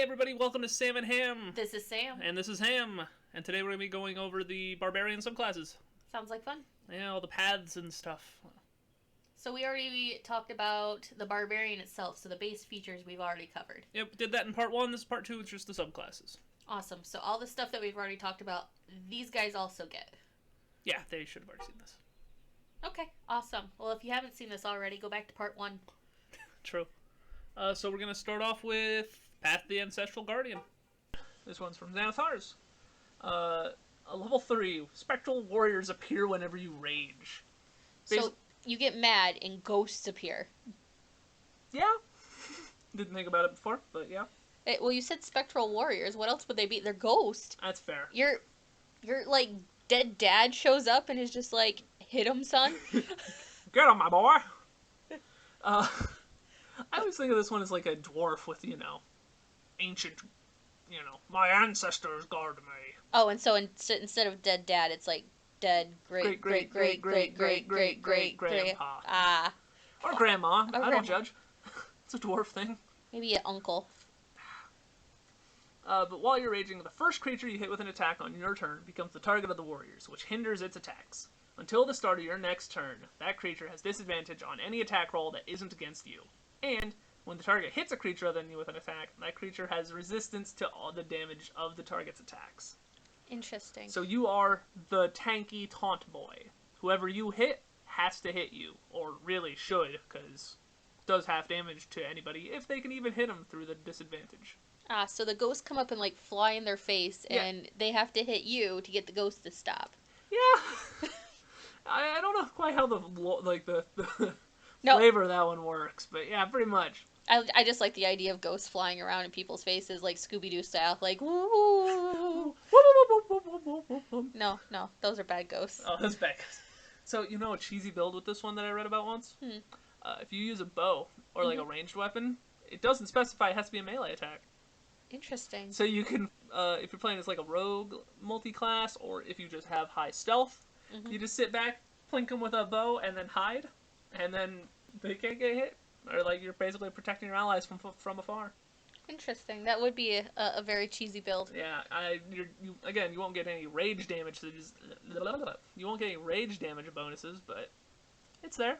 everybody, welcome to Sam and Ham. This is Sam. And this is Ham. And today we're going to be going over the Barbarian subclasses. Sounds like fun. Yeah, all the paths and stuff. So we already talked about the Barbarian itself, so the base features we've already covered. Yep, did that in part 1. This is part 2, it's just the subclasses. Awesome. So all the stuff that we've already talked about, these guys also get. Yeah, they should have already seen this. Okay, awesome. Well, if you haven't seen this already, go back to part 1. True. So we're going to start off with Path the Ancestral Guardian. This one's from Xanathars. A level 3, spectral warriors appear whenever you rage. So you get mad and ghosts appear. Yeah. Didn't think about it before, but yeah. Well, you said spectral warriors. What else would they be? They're ghosts. That's fair. Your like dead dad shows up and is just like, hit him, son. Get him, my boy. I always think of this one as like a dwarf with, ancient, my ancestors guard me. Oh, and so instead of dead dad, it's like dead great grandpa. Ah. Or grandma. I grandma. don't judge. It's a dwarf thing. Maybe an uncle. But while you're raging, the first creature you hit with an attack on your turn becomes the target of the warriors, which hinders its attacks. Until the start of your next turn, that creature has disadvantage on any attack roll that isn't against you. And when the target hits a creature other than you with an attack, that creature has resistance to all the damage of the target's attacks. Interesting. So you are the tanky taunt boy. Whoever you hit has to hit you, or really should, because it does half damage to anybody if they can even hit them through the disadvantage. Ah, so the ghosts come up and like fly in their face, and they have to hit you to get the ghost to stop. Yeah. I don't know quite how the flavor of that one works, but yeah, pretty much. I just like the idea of ghosts flying around in people's faces, like Scooby-Doo style, like woo. No, those are bad ghosts. Oh, that's bad ghosts. So, a cheesy build with this one that I read about once? If you use a bow, or like a ranged weapon, it doesn't specify it has to be a melee attack. Interesting. So you can, if you're playing as like a rogue multi-class, or if you just have high stealth, you just sit back, plink them with a bow, and then hide, and then they can't get hit. Or like you're basically protecting your allies from afar. Interesting. That would be a very cheesy build. Yeah, you won't get any rage damage. So you won't get any rage damage bonuses, but it's there.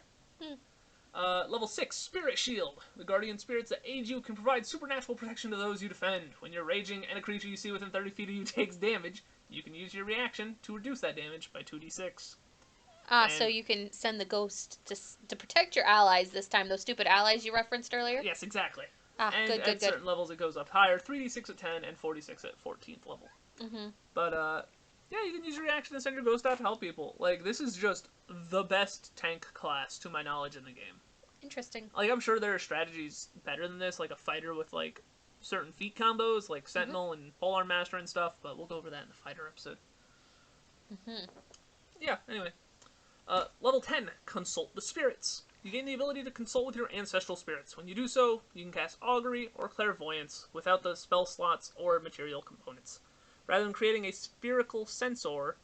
Level 6, Spirit Shield. The guardian spirits that aid you can provide supernatural protection to those you defend. When you're raging and a creature you see within 30 feet of you takes damage, you can use your reaction to reduce that damage by 2d6. So you can send the ghost to protect your allies this time, those stupid allies you referenced earlier? Yes, exactly. And at certain levels it goes up higher, 3d6 at 10 and 4d6 at 14th level. But, yeah, you can use your reaction to send your ghost out to help people. Like, this is just the best tank class, to my knowledge, in the game. Interesting. Like, I'm sure there are strategies better than this, like a fighter with, like, certain feat combos, like Sentinel and Polearm Master and stuff, but we'll go over that in the fighter episode. Yeah, anyway. Level 10, Consult the Spirits. You gain the ability to consult with your ancestral spirits. When you do so, you can cast Augury or Clairvoyance without the spell slots or material components. Rather than creating a spherical sensor,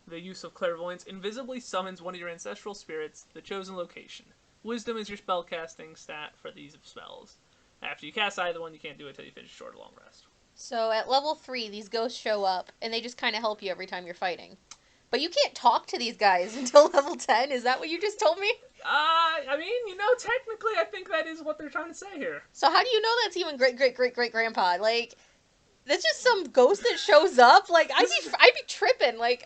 the use of Clairvoyance invisibly summons one of your ancestral spirits to the chosen location. Wisdom is your spellcasting stat for these spells. After you cast either one, you can't do it until you finish a short or long rest. So at level 3, these ghosts show up, and they just kind of help you every time you're fighting. But you can't talk to these guys until level 10? Is that what you just told me? I mean, technically I think that is what they're trying to say here. So how do you know that's even great-great-great-great-grandpa? Like, that's just some ghost that shows up? Like, I'd be tripping. Like,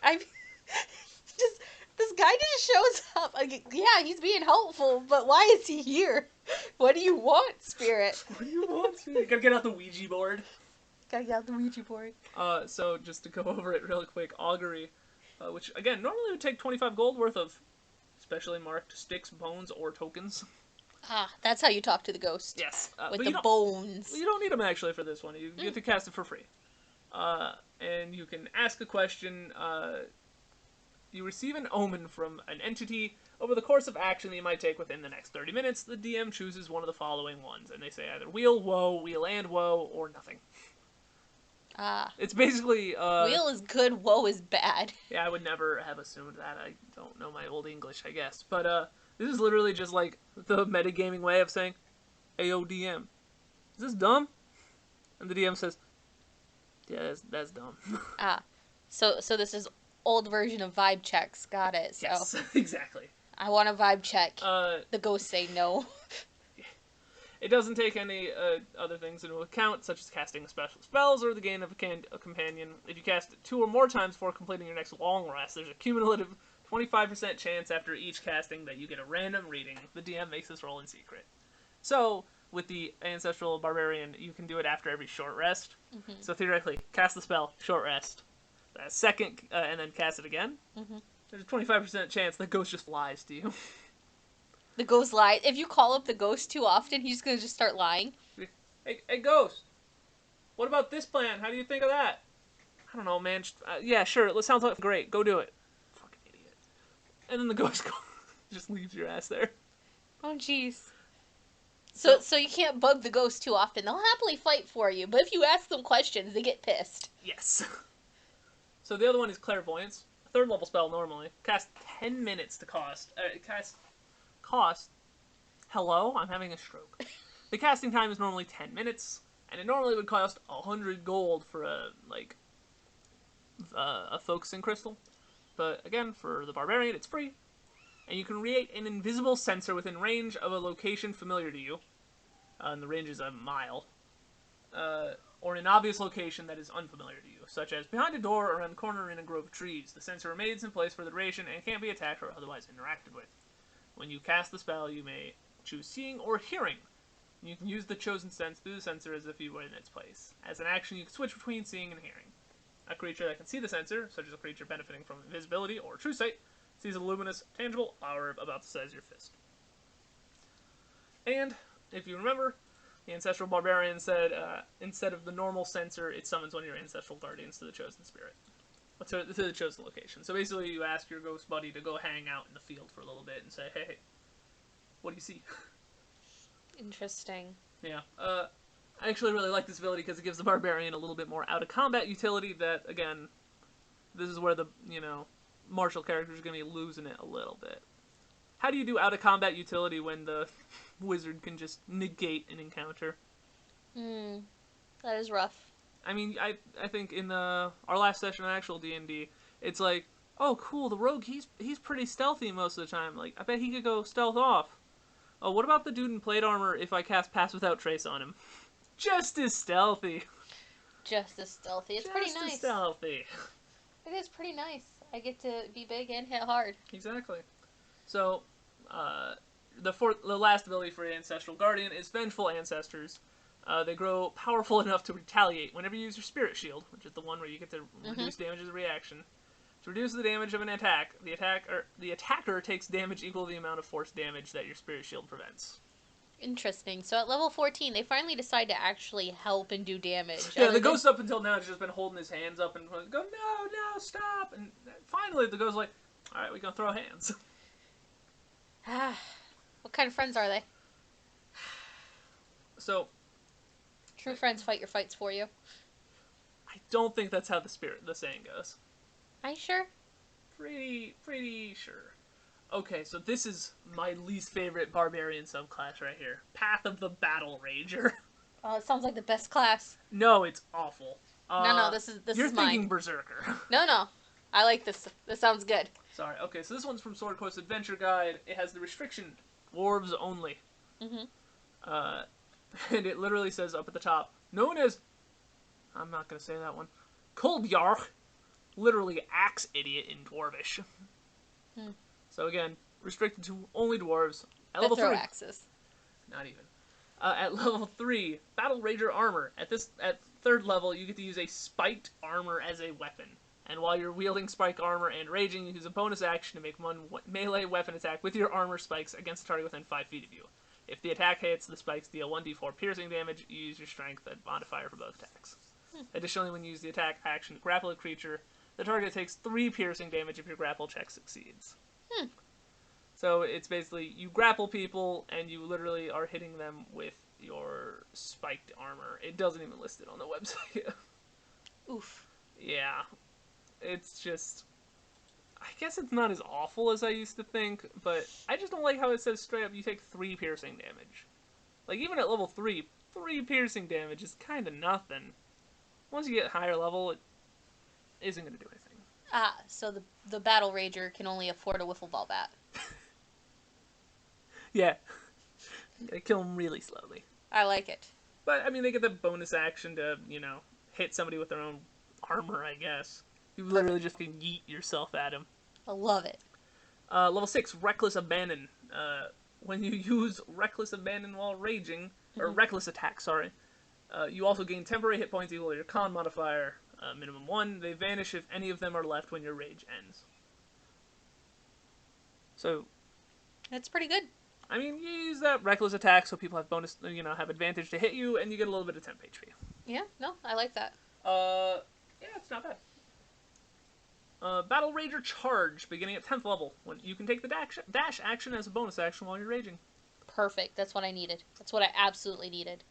this guy just shows up. Like, yeah, he's being helpful, but why is he here? What do you want, Spirit? What do you want, Spirit? Gotta get out the Ouija board. So just to go over it real quick, Augury, which, again, normally would take 25 gold worth of specially marked sticks, bones, or tokens. Ah, that's how you talk to the ghost. Yes. With the bones. You don't need them, actually, for this one. You get to cast it for free. And you can ask a question. You receive an omen from an entity. Over the course of action that you might take within the next 30 minutes, the DM chooses one of the following ones. And they say either wheel, woe, wheel and woe, or nothing. It's basically, wheel is good, woe is bad. Yeah, I would never have assumed that. I don't know my old English, I guess. But, this is literally just, like, the metagaming way of saying, Ayo, DM. Is this dumb? And the DM says, yeah, that's dumb. Ah, so this is old version of vibe checks. Got it. So Yes, exactly. I want a vibe check. Uh, The ghosts say no. It doesn't take any other things into account, such as casting special spells or the gain of a companion. If you cast it 2 or more times before completing your next long rest, there's a cumulative 25% chance after each casting that you get a random reading. The DM makes this roll in secret. So, with the Ancestral Barbarian, you can do it after every short rest. Mm-hmm. So theoretically, cast the spell, short rest. Second, and then cast it again. Mm-hmm. There's a 25% chance the ghost just lies to you. The ghost lies. If you call up the ghost too often, he's gonna just start lying. Hey, ghost! What about this plan? How do you think of that? I don't know, man. Yeah, sure. It sounds like great. Go do it. Fucking idiot. And then the ghost just leaves your ass there. Oh, jeez. So you can't bug the ghost too often. They'll happily fight for you, but if you ask them questions, they get pissed. Yes. So the other one is Clairvoyance. A 3rd level spell normally. Cast 10 minutes to cost. Cost. Hello? I'm having a stroke. The casting time is normally 10 minutes, and it normally would cost 100 gold for a focusing crystal. But again, for the Barbarian, it's free. And you can create an invisible sensor within range of a location familiar to you. And the range is a mile. Or an obvious location that is unfamiliar to you, such as behind a door or around the corner in a grove of trees. The sensor remains in place for the duration and can't be attacked or otherwise interacted with. When you cast the spell, you may choose seeing or hearing. You can use the chosen sense through the sensor as if you were in its place. As an action, you can switch between seeing and hearing. A creature that can see the sensor, such as a creature benefiting from invisibility or true sight, sees a luminous, tangible orb about the size of your fist. And, if you remember, the Ancestral Barbarian said, instead of the normal sensor, it summons one of your Ancestral Guardians to the Chosen Spirit. To the chosen location. So basically, you ask your ghost buddy to go hang out in the field for a little bit and say, hey, what do you see? Interesting. Yeah. I actually really like this ability because it gives the Barbarian a little bit more out-of-combat utility that, again, this is where the, martial characters are going to be losing it a little bit. How do you do out-of-combat utility when the wizard can just negate an encounter? That is rough. I mean, I think in our last session on actual D&D, it's like, oh, cool, the rogue, he's pretty stealthy most of the time. Like, I bet he could go stealth off. Oh, what about the dude in plate armor if I cast Pass Without Trace on him? Just as stealthy. Just as stealthy. It's pretty nice. Just as stealthy. It is pretty nice. I get to be big and hit hard. Exactly. So, the last ability for Ancestral Guardian is Vengeful Ancestors. They grow powerful enough to retaliate whenever you use your Spirit Shield, which is the one where you get to reduce damage as a reaction. To reduce the damage of an attack, the attacker takes damage equal to the amount of force damage that your Spirit Shield prevents. Interesting. So at level 14, they finally decide to actually help and do damage. Yeah, the ghost up until now has just been holding his hands up and go, no, stop! And finally the ghost's like, alright, we can throw hands. What kind of friends are they? So, true friends fight your fights for you. I don't think that's how the saying goes. Are you sure? Pretty sure. Okay, so this is my least favorite Barbarian subclass right here. Path of the Battle Rager. Oh, it sounds like the best class. No, it's awful. No, this is you're thinking mine. Berserker. No. I like this. This sounds good. Sorry. Okay, so this one's from Sword Coast Adventure Guide. It has the restriction, dwarves only. And it literally says up at the top, known as, I'm not going to say that one, Kolbjarch, literally axe idiot in Dwarvish. So again, restricted to only dwarves. At level 3. Axes. Not even. At level 3, Battle Rager armor. At 3rd level, you get to use a spiked armor as a weapon. And while you're wielding spike armor and raging, you use a bonus action to make one melee weapon attack with your armor spikes against a target within 5 feet of you. If the attack hits, the spikes deal 1d4 piercing damage. You use your strength modifier for both attacks. Additionally, when you use the attack action to grapple a creature, the target takes 3 piercing damage if your grapple check succeeds. So it's basically, you grapple people, and you literally are hitting them with your spiked armor. It doesn't even list it on the website. Oof. Yeah. It's just, I guess it's not as awful as I used to think, but I just don't like how it says straight up you take 3 piercing damage. Like, even at level 3, 3 piercing damage is kind of nothing. Once you get higher level, it isn't going to do anything. Ah, so the Battle Rager can only afford a wiffle ball bat. Yeah. You gotta kill them really slowly. I like it. But, I mean, they get the bonus action to, you know, hit somebody with their own armor, I guess. You literally just can yeet yourself at him. I love it. Level 6, Reckless Abandon. When you use Reckless Abandon while raging, or Reckless Attack, sorry, you also gain temporary hit points equal to your con modifier, minimum 1. They vanish if any of them are left when your rage ends. So, That's pretty good. I mean, you use that Reckless Attack so people have bonus, you know, have advantage to hit you, and you get a little bit of temp HP. Yeah, no, I like that. Yeah, it's not bad. Battle Rager Charge, beginning at 10th level. When you can take the dash action as a bonus action while you're raging. Perfect. That's what I needed. That's what I absolutely needed.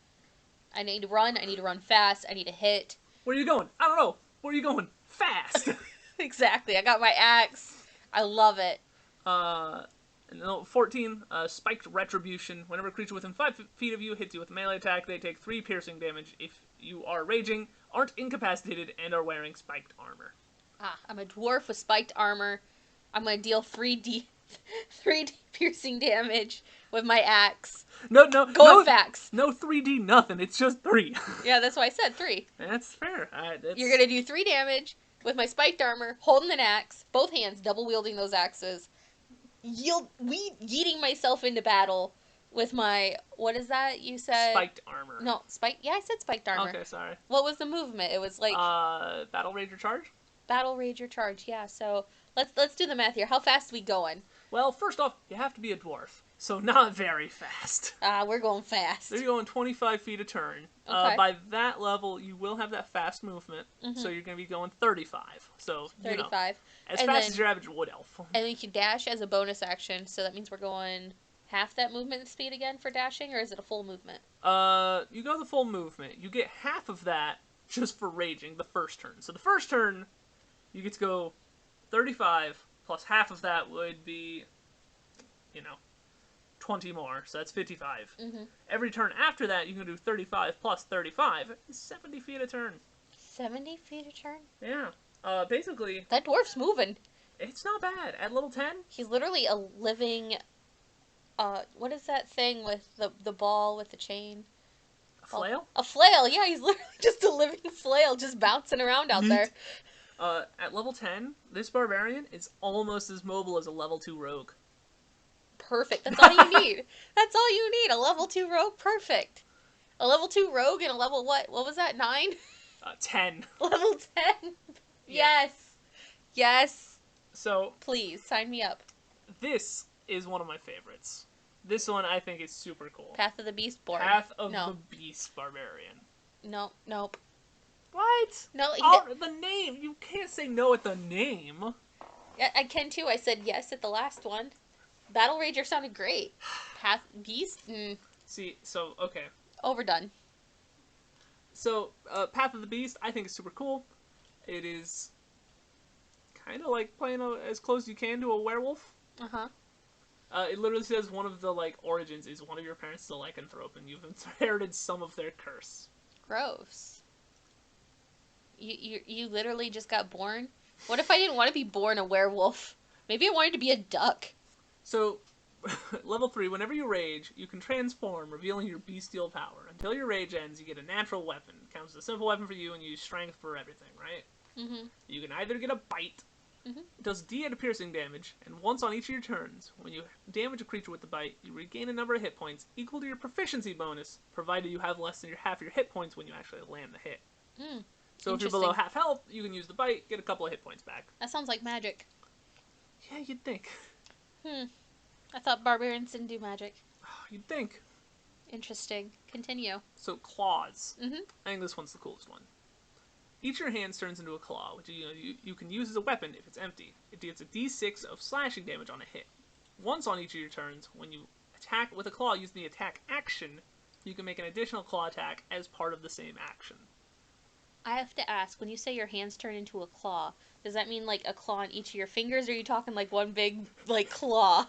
I need to run. I need to run fast. I need to hit. Where are you going? I don't know. Where are you going? Fast! Exactly. I got my axe. I love it. And then 14, Spiked Retribution. Whenever a creature within 5 feet of you hits you with a melee attack, they take 3 piercing damage if you are raging, aren't incapacitated, and are wearing spiked armor. Ah, I'm a dwarf with spiked armor. I'm going to deal 3D piercing damage with my axe. No, Fax. No 3D nothing. It's just 3. Yeah, that's why I said 3. That's fair. You're going to do 3 damage with my spiked armor, holding an axe, both hands, double wielding those axes. Yeeting myself into battle with my, what is that you said? Spiked armor. No, yeah, I said spiked armor. Okay, sorry. What was the movement? It was like... Battle Rager Charge? Battle Rager Charge, yeah. So, let's do the math here. How fast are we going? Well, first off, you have to be a dwarf, so not very fast. We're going fast. So you're going 25 feet a turn. Okay. By that level, you will have that fast movement, so you're going to be going 35. So, 35. As fast as your average wood elf. And we can dash as a bonus action, so that means we're going half that movement speed again for dashing, or is it a full movement? You go the full movement. You get half of that just for raging the first turn. So the first turn, you get to go 35, plus half of that would be, 20 more, so that's 55. Every turn after that, you can do 35 plus 35. 70 feet a turn. 70 feet a turn? Yeah. Basically... That dwarf's moving. It's not bad. At level 10... He's literally a living... what is that thing with the ball with the chain? A flail? A flail, yeah, he's literally just a living flail just bouncing around out there. At level 10, this Barbarian is almost as mobile as a level 2 rogue. Perfect. That's all you need. That's all you need. A level 2 rogue. Perfect. A level 2 rogue and a level what? What was that? 9? 10. Level 10. Yeah. Yes. So... Please, sign me up. This is one of my favorites. This one I think is super cool. Path of the Beast Born. Path of the Beast Barbarian. No, nope. What? No, the name. You can't say no at the name. Yeah, I can too. I said yes at the last one. Battle Rager sounded great. Path Beast? See, so, okay. Overdone. So, Path of the Beast, I think is super cool. It is kind of like playing as close as you can to a werewolf. Uh-huh. It literally says one of the, origins is one of your parents is a lycanthrope, and you've inherited some of their curse. Gross. You literally just got born? What if I didn't want to be born a werewolf? Maybe I wanted to be a duck. So, level 3, whenever you rage, you can transform, revealing your bestial power. Until your rage ends, you get a natural weapon. It counts as a simple weapon for you, and you use strength for everything, right? Mm-hmm. You can either get a bite. Mm-hmm. It does D8 piercing damage, and once on each of your turns, when you damage a creature with the bite, you regain a number of hit points equal to your proficiency bonus, provided you have less than half your hit points when you actually land the hit. So if you're below half health, you can use the bite, get a couple of hit points back. That sounds like magic. Yeah, you'd think. I thought barbarians didn't do magic. You'd think. Interesting. Continue. So, claws. Mm-hmm. I think this one's the coolest one. Each of your hands turns into a claw, which you can use as a weapon if it's empty. It deals a d6 of slashing damage on a hit. Once on each of your turns, when you attack with a claw using the attack action, you can make an additional claw attack as part of the same action. I have to ask, when you say your hands turn into a claw, does that mean like a claw on each of your fingers, or are you talking like one big, like, claw?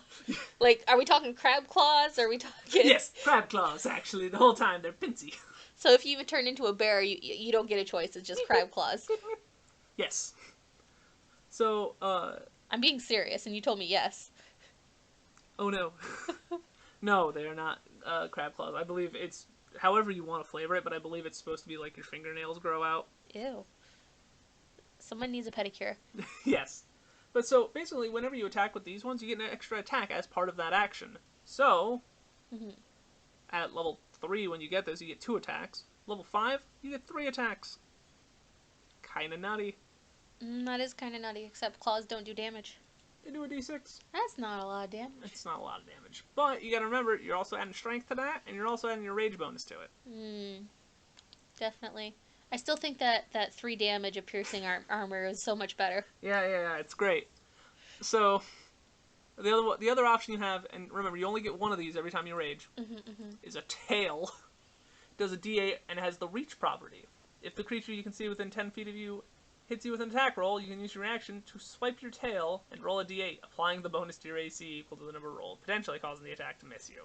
Like, are we talking crab claws, or are we talking... Yes, crab claws, actually. The whole time, they're pincy. So if you even turn into a bear, you don't get a choice, it's just crab claws. Yes. So, I'm being serious, and you told me yes. oh no. No, they are not crab claws. I believe it's however you want to flavor it, but I believe it's supposed to be like your fingernails grow out. Ew. Someone needs a pedicure. Yes. But so, basically, whenever you attack with these ones, you get an extra attack as part of that action. So, at level 3, when you get this, you get 2 attacks. Level 5, you get 3 attacks. Kinda nutty. That is kind of nutty, except claws don't do damage. They do a d6. That's not a lot of damage. It's not a lot of damage. But you gotta remember, you're also adding strength to that, and you're also adding your rage bonus to it. Definitely. I still think that 3 damage of piercing armor is so much better. Yeah, it's great. So, the other option you have, and remember, you only get one of these every time you rage, is a tail. Does a d8 and has the reach property. If the creature you can see within 10 feet of you hits you with an attack roll, you can use your reaction to swipe your tail and roll a d8, applying the bonus to your AC equal to the number rolled, potentially causing the attack to miss you.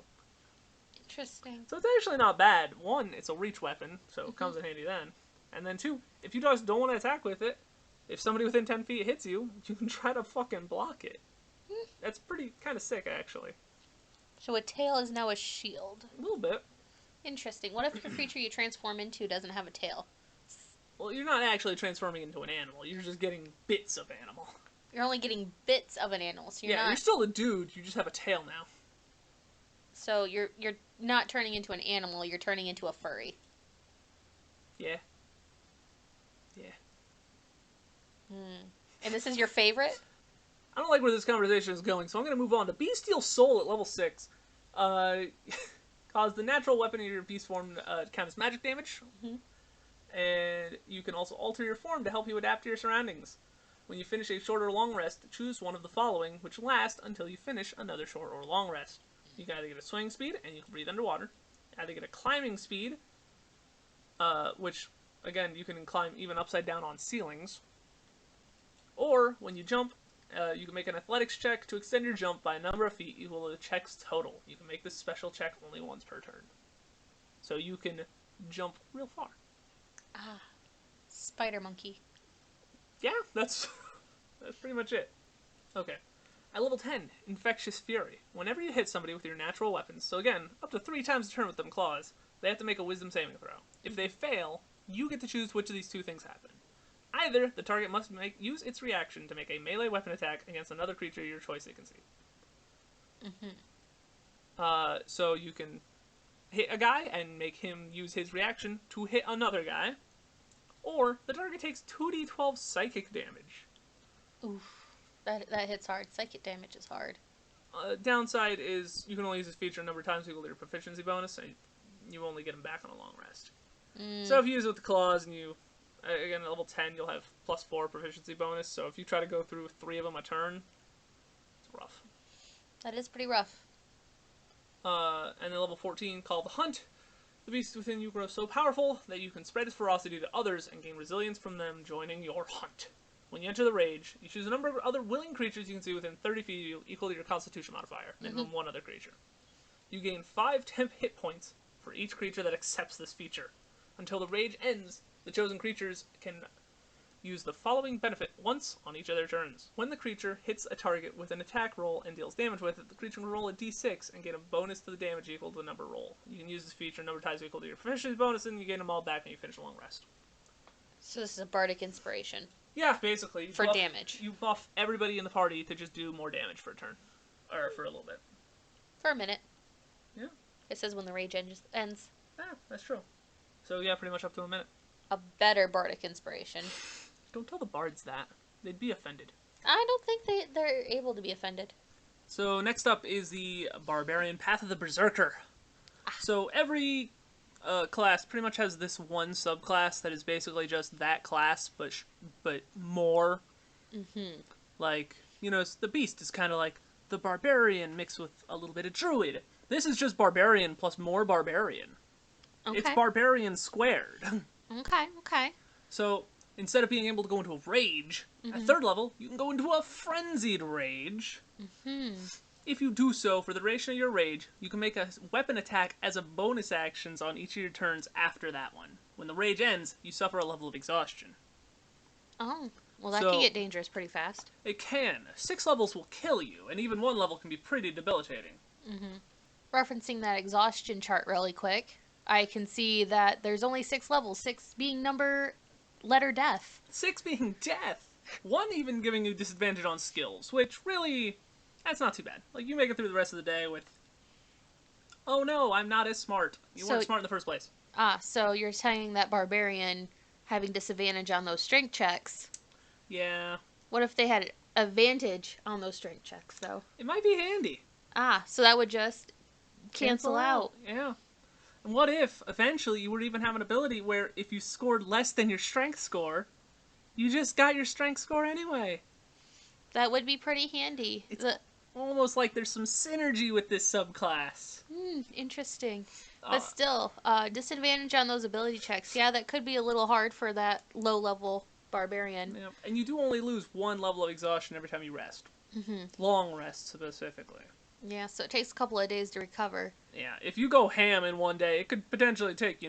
Interesting. So it's actually not bad. 1, it's a reach weapon, so it comes in handy then. And then 2, if you just don't want to attack with it, if somebody within 10 feet hits you, you can try to fucking block it. That's pretty kind of sick, actually. So a tail is now a shield. A little bit. Interesting. What if the creature you transform into doesn't have a tail? Well, you're not actually transforming into an animal. You're just getting bits of animal. You're only getting bits of an animal, so you're still a dude. You just have a tail now. So you're not turning into an animal. You're turning into a furry. Yeah. And this is your favorite? I don't like where this conversation is going, so I'm going to move on to Bestial Soul at level 6. Cause the natural weapon of your beast form count as magic damage. And you can also alter your form to help you adapt to your surroundings. When you finish a short or long rest, choose one of the following, which lasts until you finish another short or long rest. You can either get a swing speed, and you can breathe underwater. Either get a climbing speed, which, again, you can climb even upside down on ceilings. Or, when you jump, you can make an athletics check to extend your jump by a number of feet equal to the check's total. You can make this special check only once per turn. So you can jump real far. Ah, spider monkey. Yeah, that's pretty much it. Okay. At level 10, Infectious Fury. Whenever you hit somebody with your natural weapons, so again, up to 3 times a turn with them claws, they have to make a wisdom saving throw. If they fail, you get to choose which of these 2 things happen. Either the target must use its reaction to make a melee weapon attack against another creature of your choice they can see. So you can hit a guy and make him use his reaction to hit another guy, or the target takes 2d12 psychic damage. Oof, that hits hard. Psychic damage is hard. Downside is you can only use this feature a number of times equal to your proficiency bonus, and you only get them back on a long rest. So if you use it with the claws and you, again, at level 10, you'll have +4 proficiency bonus, so if you try to go through 3 of them a turn, it's rough. That is pretty rough. And then level 14, Call the Hunt. The beast within you grows so powerful that you can spread its ferocity to others and gain resilience from them joining your hunt. When you enter the rage, you choose a number of other willing creatures you can see within 30 feet of you equal to your constitution modifier, minimum 1 other creature. You gain 5 temp hit points for each creature that accepts this feature. Until the rage ends, the chosen creatures can use the following benefit once on each of their turns. When the creature hits a target with an attack roll and deals damage with it, the creature can roll a d6 and gain a bonus to the damage equal to the number roll. You can use this feature number times equal to your proficiency bonus, and you gain them all back when you finish a long rest. So this is a bardic inspiration. Yeah, basically. For damage. You buff everybody in the party to just do more damage for a turn. Or for a little bit. For a minute. Yeah. It says when the rage ends. Yeah, that's true. So yeah, pretty much up to a minute. A better bardic inspiration. Don't tell the bards that. They'd be offended. I don't think they're able to be offended. So next up is the Barbarian Path of the Berserker. So every class pretty much has this one subclass that is basically just that class, but more. Like, you know, the beast is kind of like the Barbarian mixed with a little bit of Druid. This is just Barbarian plus more Barbarian. Okay. It's Barbarian squared. Okay. So instead of being able to go into a rage, at 3rd level, you can go into a frenzied rage. If you do so for the duration of your rage, you can make a weapon attack as a bonus actions on each of your turns after that one. When the rage ends, you suffer a level of exhaustion. Oh, well, that So- can get dangerous pretty fast. It can. 6 levels will kill you, and even 1 level can be pretty debilitating. Referencing that exhaustion chart really quick, I can see that there's only 6 levels, 6 being letter death. 6 being death. 1 even giving you disadvantage on skills, which really, that's not too bad. Like, you make it through the rest of the day with, oh no, I'm not as smart. You weren't smart in the first place. So you're saying that Barbarian having disadvantage on those strength checks. Yeah. What if they had advantage on those strength checks, though? It might be handy. So that would just cancel out. Yeah. And what if, eventually, you would even have an ability where if you scored less than your strength score, you just got your strength score anyway? That would be pretty handy. It's almost like there's some synergy with this subclass. Interesting. But still, disadvantage on those ability checks. Yeah, that could be a little hard for that low-level Barbarian. Yeah. And you do only lose 1 level of exhaustion every time you rest. Long rest, specifically. Yeah, so it takes a couple of days to recover. Yeah, if you go ham in one day, it could potentially take,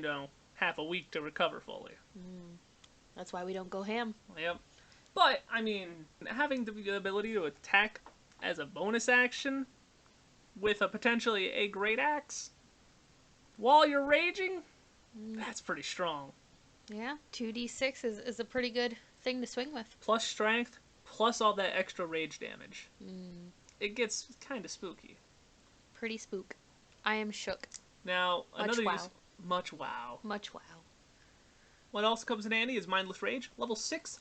half a week to recover fully. That's why we don't go ham. Yep. But, I mean, having the ability to attack as a bonus action with a potentially a great axe while you're raging, that's pretty strong. Yeah, 2d6 is a pretty good thing to swing with. Plus strength, plus all that extra rage damage. It gets kind of spooky. Pretty spook. I am shook. Now, another wow. use... Much wow. Much wow. What else comes in handy is Mindless Rage, level 6.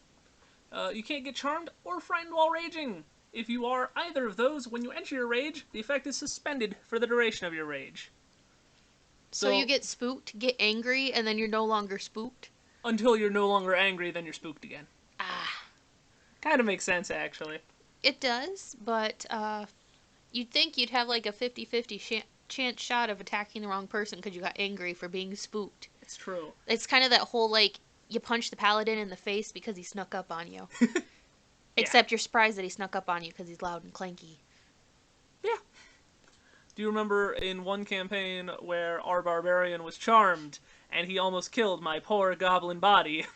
You can't get charmed or frightened while raging. If you are either of those, when you enter your rage, the effect is suspended for the duration of your rage. So you get spooked, get angry, and then you're no longer spooked? Until you're no longer angry, then you're spooked again. Kind of makes sense, actually. It does, but you'd think you'd have like a 50-50 chance shot of attacking the wrong person because you got angry for being spooked. It's true. It's kind of that whole, like, you punch the paladin in the face because he snuck up on you. Except you're surprised that he snuck up on you because he's loud and clanky. Yeah. Do you remember in one campaign where our Barbarian was charmed and he almost killed my poor goblin body?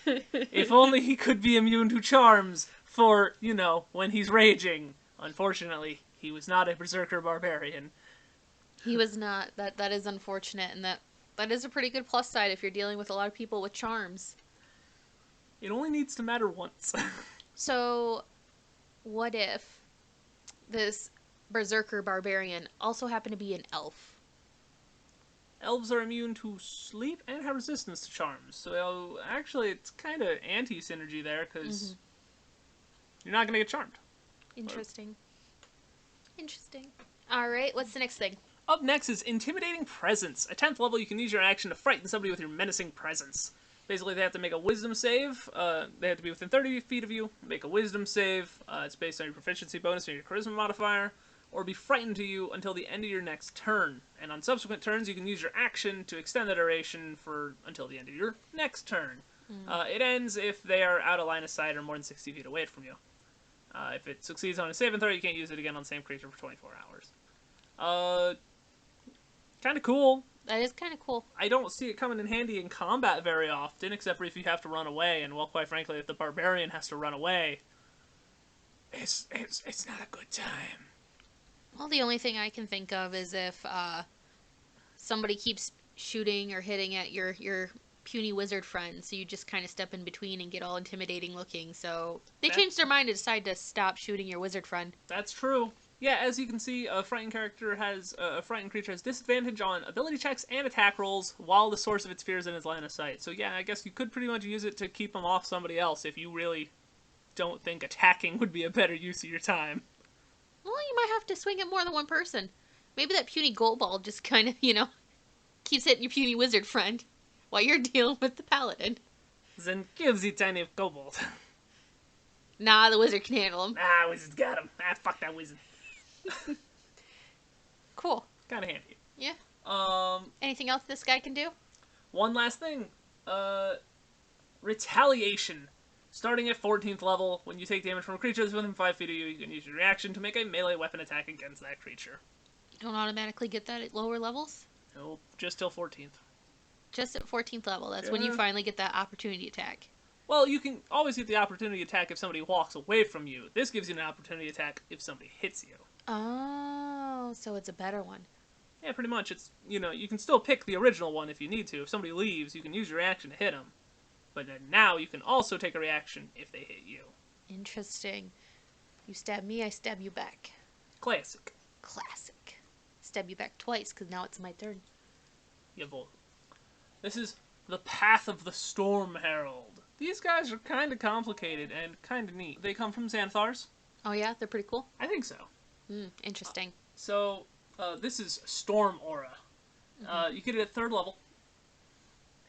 If only he could be immune to charms for, when he's raging. Unfortunately, he was not a Berserker Barbarian. He was not. That is unfortunate, and that is a pretty good plus side if you're dealing with a lot of people with charms. It only needs to matter once. So, what if this Berserker Barbarian also happened to be an elf? Elves are immune to sleep and have resistance to charms. So, actually, it's kind of anti-synergy there, because you're not going to get charmed. Interesting. Interesting. Alright, what's the next thing? Up next is Intimidating Presence. At 10th level, you can use your action to frighten somebody with your menacing presence. Basically, they have to make a wisdom save. They have to be within 30 feet of you. Make a wisdom save. It's based on your proficiency bonus and your charisma modifier. Or be frightened to you until the end of your next turn. And on subsequent turns, you can use your action to extend the duration for until the end of your next turn. It ends if they are out of line of sight or more than 60 feet away from you. If it succeeds on a saving throw, you can't use it again on the same creature for 24 hours. Kind of cool. That is kind of cool. I don't see it coming in handy in combat very often, except for if you have to run away. And, well, quite frankly, if the Barbarian has to run away, it's not a good time. Well, the only thing I can think of is if somebody keeps shooting or hitting at your puny wizard friend, so you just kind of step in between and get all intimidating looking. So they changed their mind and decide to stop shooting your wizard friend. That's true. Yeah, as you can see, a frightened creature has disadvantage on ability checks and attack rolls while the source of its fear is in its line of sight. So yeah, I guess you could pretty much use it to keep them off somebody else if you really don't think attacking would be a better use of your time. Well, you might have to swing at more than one person. Maybe that puny gold ball just kind of, keeps hitting your puny wizard friend while you're dealing with the paladin. Then gives the tiny kobold. Nah, the wizard can handle him. Ah, wizard's got him. Ah, fuck that wizard. Cool. Kind of handy. Yeah. Anything else this guy can do? One last thing. Retaliation. Starting at 14th level, when you take damage from a creature that's within 5 feet of you, you can use your reaction to make a melee weapon attack against that creature. You don't automatically get that at lower levels? No, just till 14th. Just at 14th level. That's when you finally get that opportunity attack. Well, you can always get the opportunity attack if somebody walks away from you. This gives you an opportunity attack if somebody hits you. Oh, so it's a better one. Yeah, pretty much. It's, you know, you can still pick the original one if you need to. If somebody leaves, you can use your reaction to hit them. But then now you can also take a reaction if they hit you. Interesting. You stab me, I stab you back. Classic. Classic. Stab you back twice, because now it's my turn. Yeah, both. This is the Path of the Storm Herald. These guys are kind of complicated and kind of neat. They come from Xanthars. Oh yeah? They're pretty cool? I think so. Interesting. This is Storm Aura. You get it at 3rd level.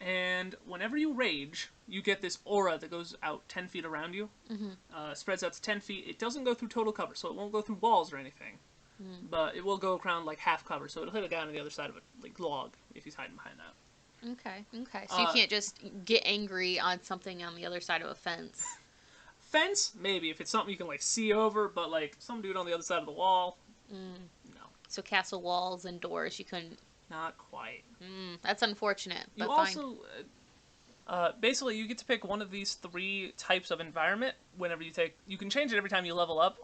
And whenever you rage, you get this aura that goes out 10 feet around you. Spreads out to 10 feet. It doesn't go through total cover, so it won't go through walls or anything. But it will go around like half cover, so it'll hit a guy on the other side of a like log if he's hiding behind that. Okay. So you can't just get angry on something on the other side of a fence. Fence, maybe, if it's something you can like see over, but like some dude on the other side of the wall, no. So castle walls and doors, you couldn't... Not quite. That's unfortunate, but you also, basically, you get to pick one of these 3 types of environment whenever you take... You can change it every time you level up,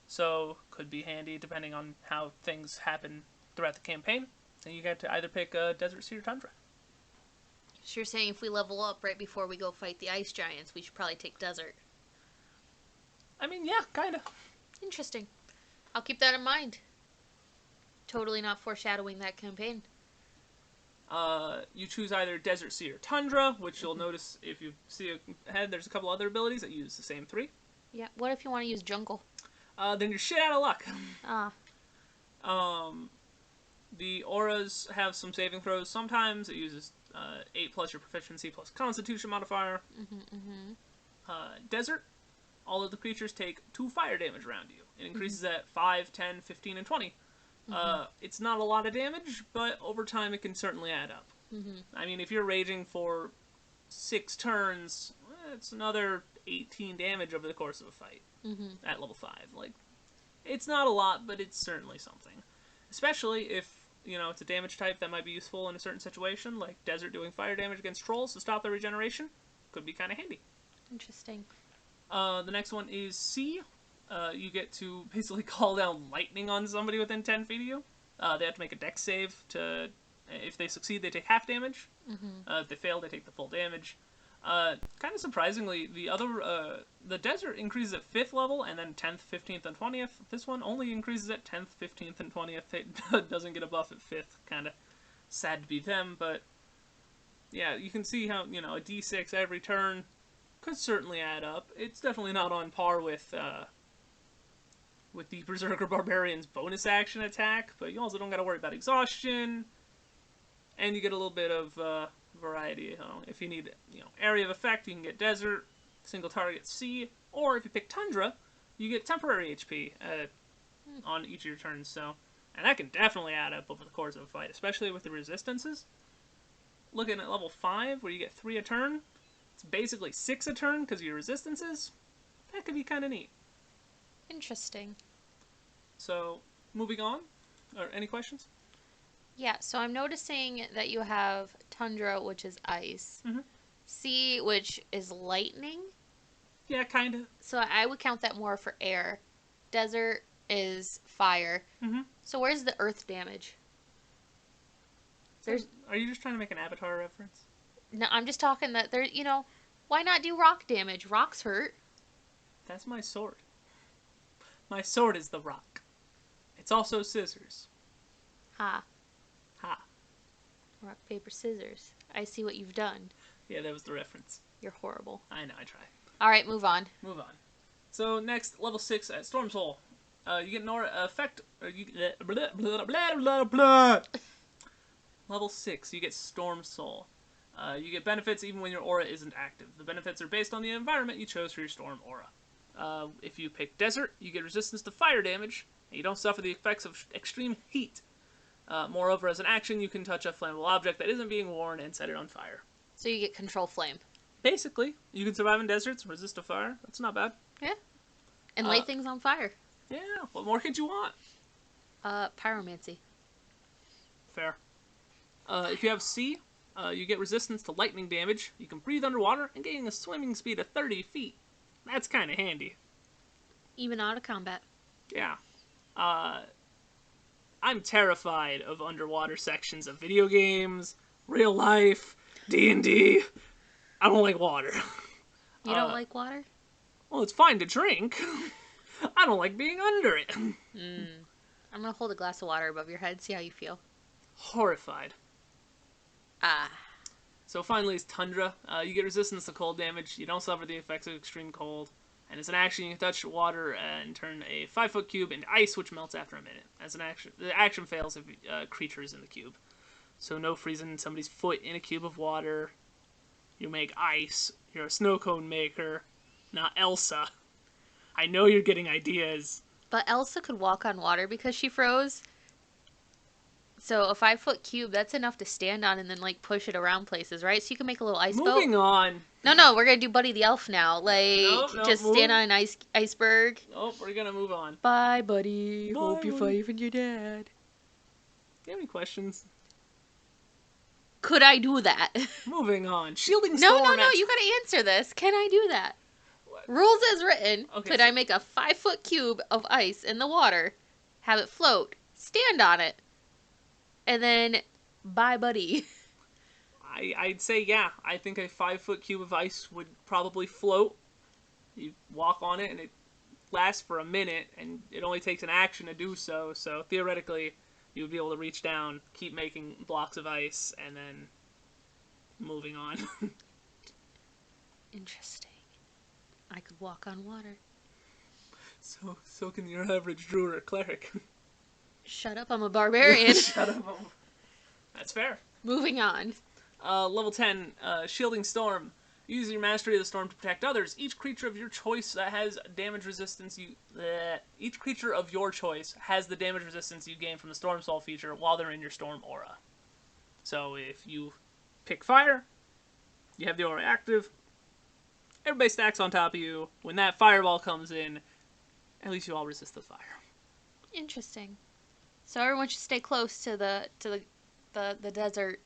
so could be handy depending on how things happen throughout the campaign. And you get to either pick Desert, Sea, or Tundra. So you're saying if we level up right before we go fight the ice giants, we should probably take desert. I mean, yeah, kind of. Interesting. I'll keep that in mind. Totally not foreshadowing that campaign. You choose either Desert, Sea, or Tundra, which you'll notice if you see ahead, there's a couple other abilities that use the same 3. Yeah, what if you want to use jungle? Then you're shit out of luck. Ah. The auras have some saving throws. Sometimes it uses 8 plus your proficiency plus Constitution modifier. Desert, all of the creatures take 2 fire damage around you. It increases at 5, 10, 15, and 20. It's not a lot of damage, but over time it can certainly add up. I mean, if you're raging for 6 turns, it's another 18 damage over the course of a fight at level 5. Like, it's not a lot, but it's certainly something. Especially if, you know, it's a damage type that might be useful in a certain situation, like Desert doing fire damage against trolls to stop their regeneration. Could be kind of handy. Interesting. The next one is Sea. You get to basically call down lightning on somebody within 10 feet of you. They have to make a dex save to... If they succeed, they take half damage. If they fail, they take the full damage. Kind of surprisingly, the Desert increases at 5th level, and then 10th, 15th, and 20th. This one only increases at 10th, 15th, and 20th. It doesn't get a buff at 5th. Kind of sad to be them, but... Yeah, you can see how, you know, a d6 every turn could certainly add up. It's definitely not on par with the Berserker Barbarian's bonus action attack, but you also don't got to worry about exhaustion, and you get a little bit of variety. You know, if you need, you know, area of effect, you can get Desert, single target Sea, or if you pick Tundra, you get temporary HP on each of your turns. So, and that can definitely add up over the course of a fight, especially with the resistances. Looking at level 5, where you get 3 a turn, it's basically 6 a turn because of your resistances. That could be kind of neat. Interesting. So, moving on. Any questions? Yeah, so I'm noticing that you have Tundra, which is ice. Sea, which is lightning. Yeah, kind of. So I would count that more for air. Desert is fire. So where's the earth damage? Are you just trying to make an Avatar reference? No, I'm just talking that there, you know, why not do rock damage? Rocks hurt. That's my sword. My sword is the rock. It's also scissors. Ha. Ha. Rock, paper, scissors. I see what you've done. Yeah, that was the reference. You're horrible. I know, I try. Alright, move on. Move on. So, next, level 6 at Storm Soul. You get an aura effect... blah, blah, blah, blah, blah. Level 6, you get Storm Soul. You get benefits even when your aura isn't active. The benefits are based on the environment you chose for your Storm Aura. If you pick Desert, you get resistance to fire damage, and you don't suffer the effects of extreme heat. Moreover, as an action, you can touch a flammable object that isn't being worn and set it on fire. So you get Control Flame. Basically, you can survive in deserts, resist a fire. That's not bad. Yeah. And light things on fire. Yeah, what more could you want? Pyromancy. Fair. If you have sea, you get resistance to lightning damage. You can breathe underwater and gain a swimming speed of 30 feet. That's kind of handy. Even out of combat. Yeah. I'm terrified of underwater sections of video games, real life, D&D. I don't like water. You don't like water? Well, it's fine to drink. I don't like being under it. I'm gonna hold a glass of water above your head, see how you feel. Horrified. Ah. So finally is Tundra. You get resistance to cold damage. You don't suffer the effects of extreme cold. And as an action, you can touch water and turn a 5-foot cube into ice, which melts after a minute. As an action, the action fails if creature is in the cube. So no freezing somebody's foot in a cube of water. You make ice. You're a snow cone maker. Not Elsa. I know you're getting ideas. But Elsa could walk on water because she froze. So a 5-foot cube, that's enough to stand on and then, like, push it around places, right? So you can make a little ice boat. Moving on. No, we're gonna do Buddy the Elf now. Like, stand on an iceberg. Nope, we're gonna move on. Bye, Buddy. Bye, Hope you're Buddy. finding your dad. Do you have any questions? Could I do that? Moving on. Shielding Storm. No, you gotta answer this. Can I do that? What? Rules as written. Okay, Could I make a 5-foot cube of ice in the water, have it float, stand on it, and then bye, Buddy? I'd say yeah. I think a 5-foot cube of ice would probably float. You walk on it and it lasts for a minute, and it only takes an action to do so. So theoretically, you would be able to reach down, keep making blocks of ice, and then moving on. Interesting. I could walk on water. So can your average druid or cleric. Shut up, I'm a barbarian. Shut up. That's fair. Moving on. Level 10, Shielding Storm. Use your mastery of the storm to protect others. Each creature of your choice that has damage resistance each creature of your choice has the damage resistance you gain from the Storm Soul feature while they're in your storm aura. So if you pick fire, you have the aura active, everybody stacks on top of you. When that fireball comes in, at least you all resist the fire. Interesting. So everyone should stay close to the desert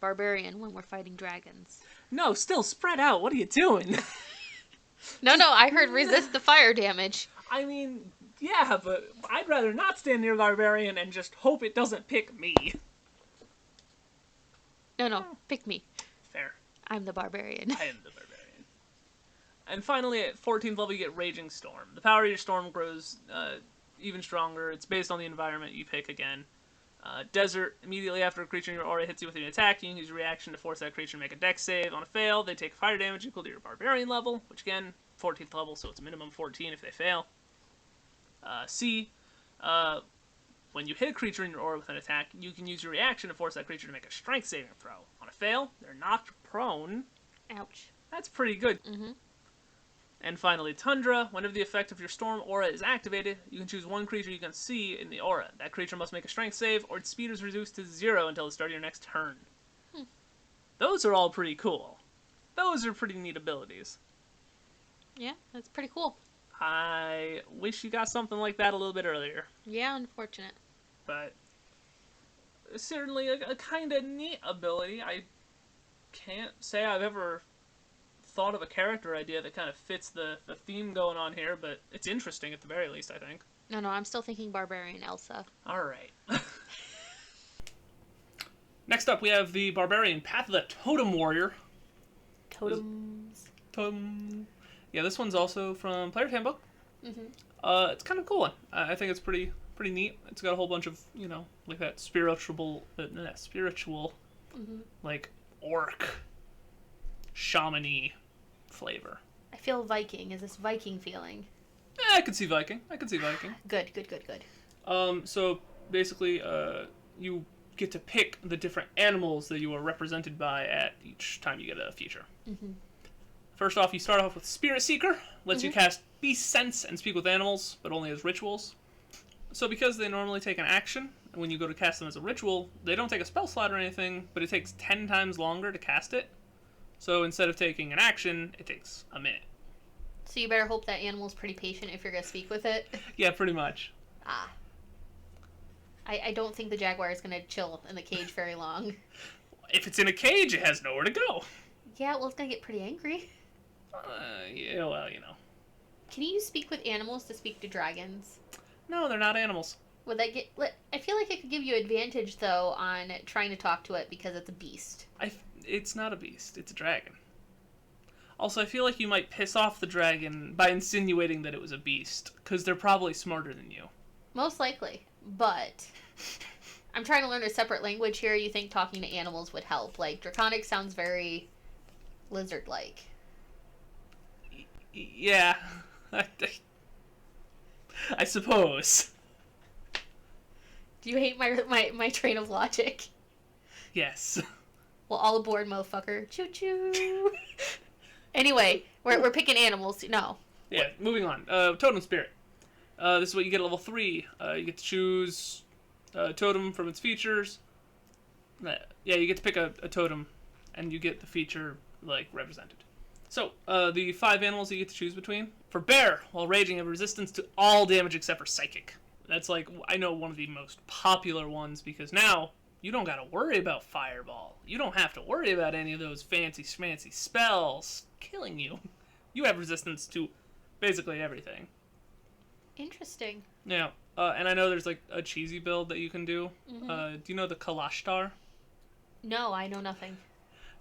barbarian when we're fighting dragons. No, still spread out. What are you doing? No, I heard resist the fire damage. I mean, yeah, but I'd rather not stand near Barbarian and just hope it doesn't pick me. No, pick me. Fair. I'm the barbarian. I am the Barbarian. And finally, at 14th level, you get Raging Storm. The power of your storm grows even stronger. It's based on the environment you pick again. Desert, immediately after a creature in your aura hits you with an attack, you can use your reaction to force that creature to make a dex save. On a fail, they take fire damage equal to your Barbarian level, which again, 14th level, so it's minimum 14 if they fail. C, when you hit a creature in your aura with an attack, you can use your reaction to force that creature to make a strength saving throw. On a fail, they're knocked prone. Ouch. That's pretty good. Mm-hmm. And finally, Tundra. Whenever the effect of your storm aura is activated, you can choose one creature you can see in the aura. That creature must make a strength save, or its speed is reduced to 0 until the start of your next turn. Those are all pretty cool. Those are pretty neat abilities. Yeah, that's pretty cool. I wish you got something like that a little bit earlier. Yeah, unfortunate. But certainly a kind of neat ability. I can't say I've ever thought of a character idea that kind of fits the theme going on here, but it's interesting at the very least, I think. No, I'm still thinking Barbarian Elsa. Alright. Next up, we have the Barbarian Path of the Totem Warrior. Totems. Yeah, this one's also from Player's Handbook. Mm-hmm. It's kind of a cool one. I think it's pretty neat. It's got a whole bunch of, like that spiritual, like, orc, shaman-y flavor. I feel Viking. Is this Viking feeling? I could see Viking. Good. So basically, you get to pick the different animals that you are represented by at each time you get a feature. Mm-hmm. First off, you start off with Spirit Seeker. Lets you cast Beast Sense and speak with animals, but only as rituals. So because they normally take an action, when you go to cast them as a ritual, they don't take a spell slot or anything, but it takes 10 times longer to cast it. So instead of taking an action, it takes a minute. So you better hope that animal's pretty patient if you're going to speak with it. Yeah, pretty much. Ah. I don't think the jaguar is going to chill in the cage very long. If it's in a cage, it has nowhere to go. Yeah, well, it's going to get pretty angry. Yeah, well, you know. Can you speak with animals to speak to dragons? No, they're not animals. Would that get... I feel like it could give you advantage, though, on trying to talk to it because it's a beast. It's not a beast. It's a dragon. Also, I feel like you might piss off the dragon by insinuating that it was a beast, because they're probably smarter than you. Most likely, but I'm trying to learn a separate language here. You think talking to animals would help? Like, Draconic sounds very lizard-like. Yeah. I suppose. Do you hate my train of logic? Yes. Well, all aboard, motherfucker. Choo-choo. Anyway, we're picking animals. No. Yeah, moving on. Totem Spirit. This is what you get at level 3. You get to choose a totem from its features. Yeah, you get to pick a totem, and you get the feature, like, represented. So, the 5 animals you get to choose between. For Bear, while raging, have resistance to all damage except for Psychic. That's, like, I know one of the most popular ones, because now you don't gotta worry about Fireball. You don't have to worry about any of those fancy schmancy spells killing you. You have resistance to basically everything. Interesting. Yeah, and I know there's, like, a cheesy build that you can do. Mm-hmm. Do you know the Kalashtar? No, I know nothing.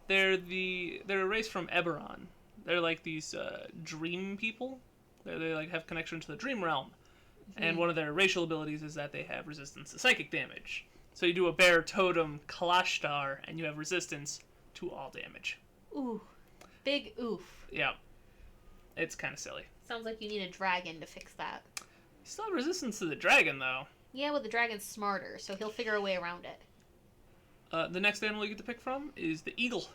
They're a race from Eberron. They're like these dream people. They like have connection to the dream realm. And one of their racial abilities is that they have resistance to psychic damage. So you do a bear totem Kalashtar, and you have resistance to all damage. Ooh. Big oof. Yeah. It's kind of silly. Sounds like you need a dragon to fix that. You still have resistance to the dragon, though. Yeah, well, the dragon's smarter, so he'll figure a way around it. The next animal you get to pick from is the eagle.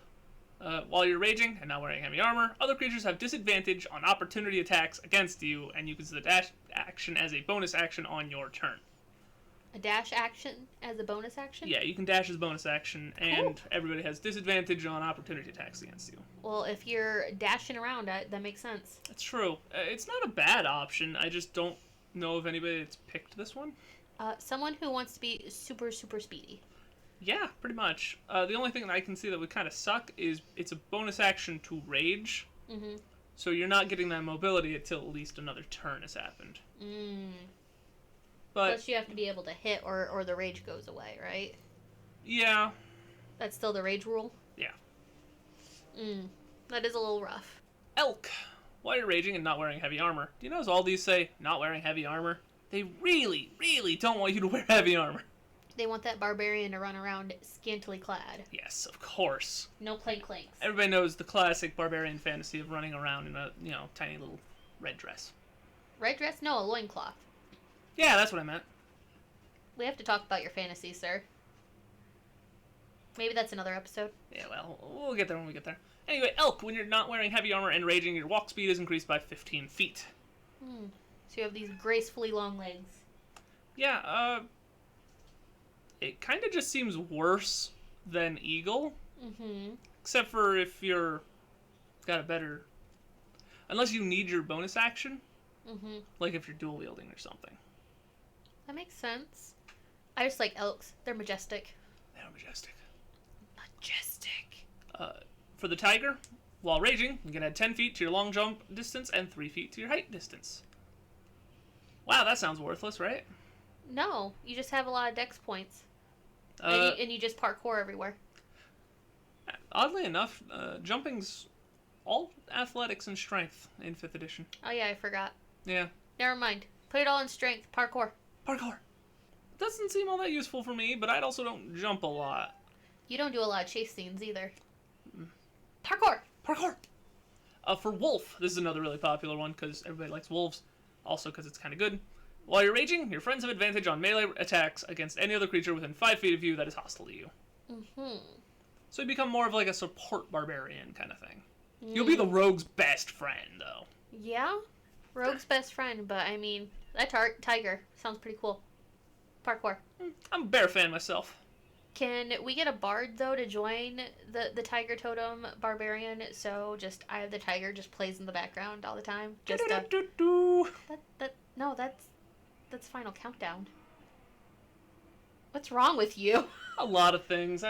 While you're raging and not wearing heavy armor, other creatures have disadvantage on opportunity attacks against you, and you can use the dash action as a bonus action on your turn. A dash action as a bonus action? Yeah, you can dash as a bonus action, and everybody has disadvantage on opportunity attacks against you. Well, if you're dashing around, that makes sense. That's true. It's not a bad option. I just don't know of anybody that's picked this one. Someone who wants to be super, super speedy. Yeah, pretty much. The only thing that I can see that would kind of suck is it's a bonus action to rage. Mm-hmm. So you're not getting that mobility until at least another turn has happened. But plus you have to be able to hit or the rage goes away, right? Yeah. That's still the rage rule? Yeah. That is a little rough. Elk. While you're raging and not wearing heavy armor, do you notice all these say not wearing heavy armor? They really, really don't want you to wear heavy armor. They want that barbarian to run around scantily clad. Yes, of course. No plank clanks. Everybody knows the classic barbarian fantasy of running around in a, tiny little red dress. Red dress? No, a loincloth. Yeah, that's what I meant. We have to talk about your fantasy, sir. Maybe that's another episode. Yeah, well, we'll get there when we get there. Anyway, elk, when you're not wearing heavy armor and raging, your walk speed is increased by 15 feet. So you have these gracefully long legs. Yeah, it kind of just seems worse than eagle. Except for if you're got a better... Unless you need your bonus action. Like if you're dual wielding or something. That makes sense. I just like elks. They're majestic. They're majestic. Majestic. For the tiger, while raging, you can add 10 feet to your long jump distance and 3 feet to your height distance. Wow, that sounds worthless, right? No, you just have a lot of dex points. And you just parkour everywhere. Oddly enough, jumping's all athletics and strength in 5th edition. Oh yeah, I forgot. Yeah. Never mind. Put it all in strength. Parkour. Parkour. Doesn't seem all that useful for me, but I also don't jump a lot. You don't do a lot of chase scenes either. Parkour. Parkour. For wolf, this is another really popular one because everybody likes wolves. Also because it's kind of good. While you're raging, your friends have advantage on melee attacks against any other creature within 5 feet of you that is hostile to you. So you become more of like a support barbarian kind of thing. You'll be the rogue's best friend, though. Yeah? Rogue's best friend, but I mean, that tiger sounds pretty cool. Parkour. I'm a bear fan myself. Can we get a bard, though, to join the Tiger Totem Barbarian? So just Eye of the Tiger just plays in the background all the time? Just no, that's Final Countdown. What's wrong with you? A lot of things.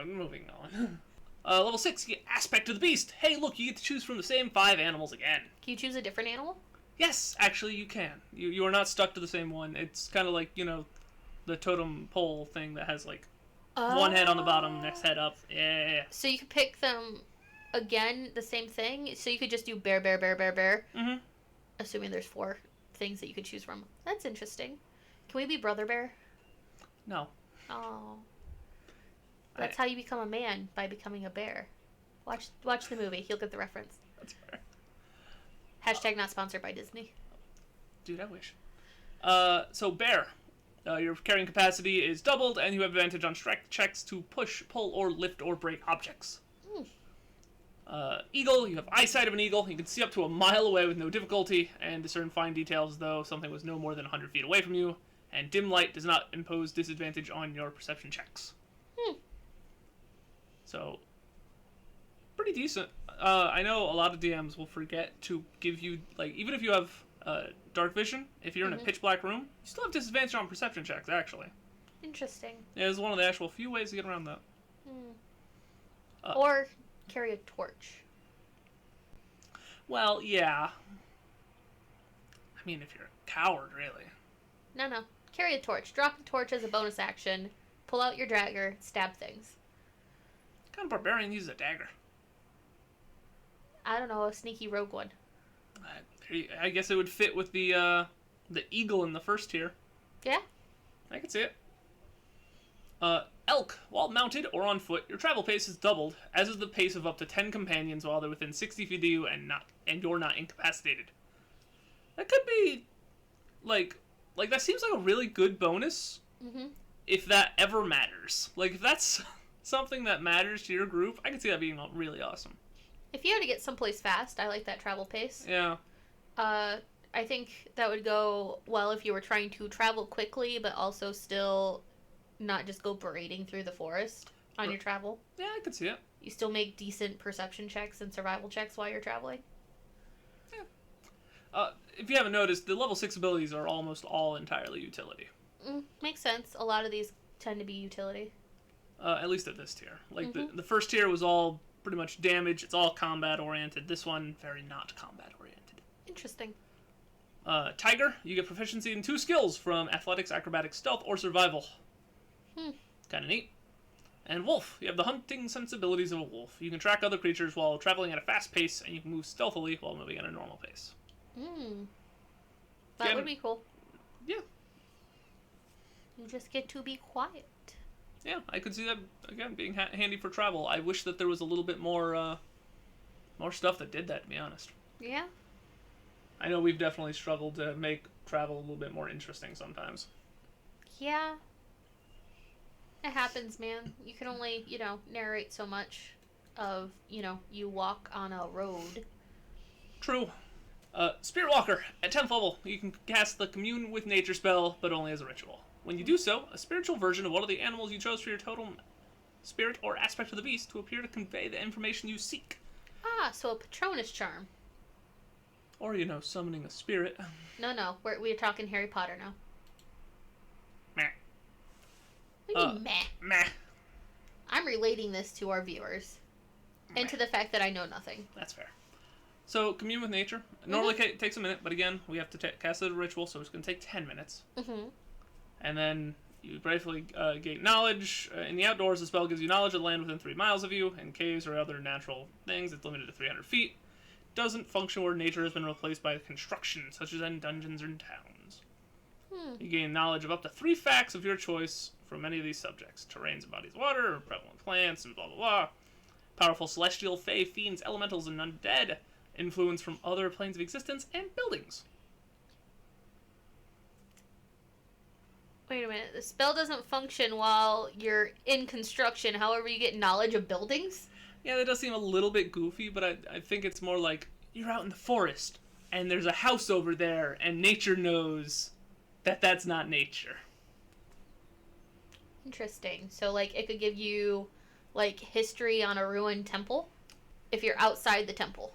Moving on. Level 6, you get Aspect of the Beast. Hey, look, you get to choose from the same 5 animals again. Can you choose a different animal? Yes, actually, you can. You are not stuck to the same one. It's kind of like, you know, the totem pole thing that has, like, one head on the bottom, next head up. Yeah. So you could pick them again, the same thing? So you could just do bear, bear, bear, bear, bear? Mm-hmm. Assuming there's 4 things that you could choose from. That's interesting. Can we be brother bear? No. Oh. That's how you become a man, by becoming a bear. Watch the movie. You'll get the reference. That's fair. Hashtag not sponsored by Disney. Dude, I wish. So bear. Your carrying capacity is doubled, and you have advantage on strength checks to push, pull, or lift or break objects. Eagle, you have eyesight of an eagle. You can see up to a mile away with no difficulty, and discern fine details, though something was no more than 100 feet away from you. And dim light does not impose disadvantage on your perception checks. So, pretty decent. I know a lot of DMs will forget to give you, like, even if you have dark vision, if you're in a pitch black room, you still have disadvantage on perception checks, actually. Interesting. Yeah, it's one of the actual few ways to get around that. Or carry a torch. Well, yeah. I mean, if you're a coward, really. No. Carry a torch. Drop the torch as a bonus action. Pull out your dagger. Stab things. What kind of barbarian uses a dagger? I don't know, a sneaky rogue one. I guess it would fit with the eagle in the first tier. Yeah. I can see it. Elk. While mounted or on foot, your travel pace is doubled, as is the pace of up to 10 companions while they're within 60 feet of you and you're not incapacitated. That could be, like that seems like a really good bonus. If that ever matters. Like, if that's something that matters to your group, I can see that being really awesome. If you had to get someplace fast, I like that travel pace. Yeah. I think that would go well if you were trying to travel quickly, but also still not just go berating through the forest on your travel. Yeah, I could see it. You still make decent perception checks and survival checks while you're traveling. Yeah. If you haven't noticed, the level 6 abilities are almost all entirely utility. Makes sense. A lot of these tend to be utility. At least at this tier. Like, the first tier was all pretty much damage. It's all combat-oriented. This one, very not combat-oriented. Interesting. Tiger, you get proficiency in 2 skills from Athletics, Acrobatics, Stealth, or Survival. Kinda neat. And Wolf, you have the hunting sensibilities of a wolf. You can track other creatures while traveling at a fast pace, and you can move stealthily while moving at a normal pace. That would be cool. Yeah. You just get to be quiet. Yeah, I could see that, again, being handy for travel. I wish that there was a little bit more stuff that did that, to be honest. Yeah. I know we've definitely struggled to make travel a little bit more interesting sometimes. Yeah. It happens, man. You can only, narrate so much of, you walk on a road. True. Spirit Walker, at 10th level, you can cast the Commune with Nature spell, but only as a ritual. When you do so, a spiritual version of one of the animals you chose for your totem spirit or aspect of the beast to appear to convey the information you seek. Ah, so a Patronus charm. Or, summoning a spirit. No, we're talking Harry Potter now. Meh. What do you mean, meh? Meh. I'm relating this to our viewers. Meh. And to the fact that I know nothing. That's fair. So, Commune with Nature. Normally it takes a minute, but again, we have to cast it as a ritual, so it's going to take 10 minutes. And then you bravely gain knowledge. In the outdoors, the spell gives you knowledge of the land within 3 miles of you. In caves or other natural things, it's limited to 300 feet. Doesn't function where nature has been replaced by construction, such as in dungeons or in towns. You gain knowledge of up to 3 facts of your choice from any of these subjects. Terrains and bodies of water, prevalent plants, and blah blah blah. Powerful celestial, fae, fiends, elementals, and undead. Influence from other planes of existence and buildings. Wait a minute. The spell doesn't function while you're in construction. However, you get knowledge of buildings? Yeah, that does seem a little bit goofy, but I think it's more like you're out in the forest, and there's a house over there, and nature knows that that's not nature. Interesting. So, like, it could give you, like, history on a ruined temple if you're outside the temple.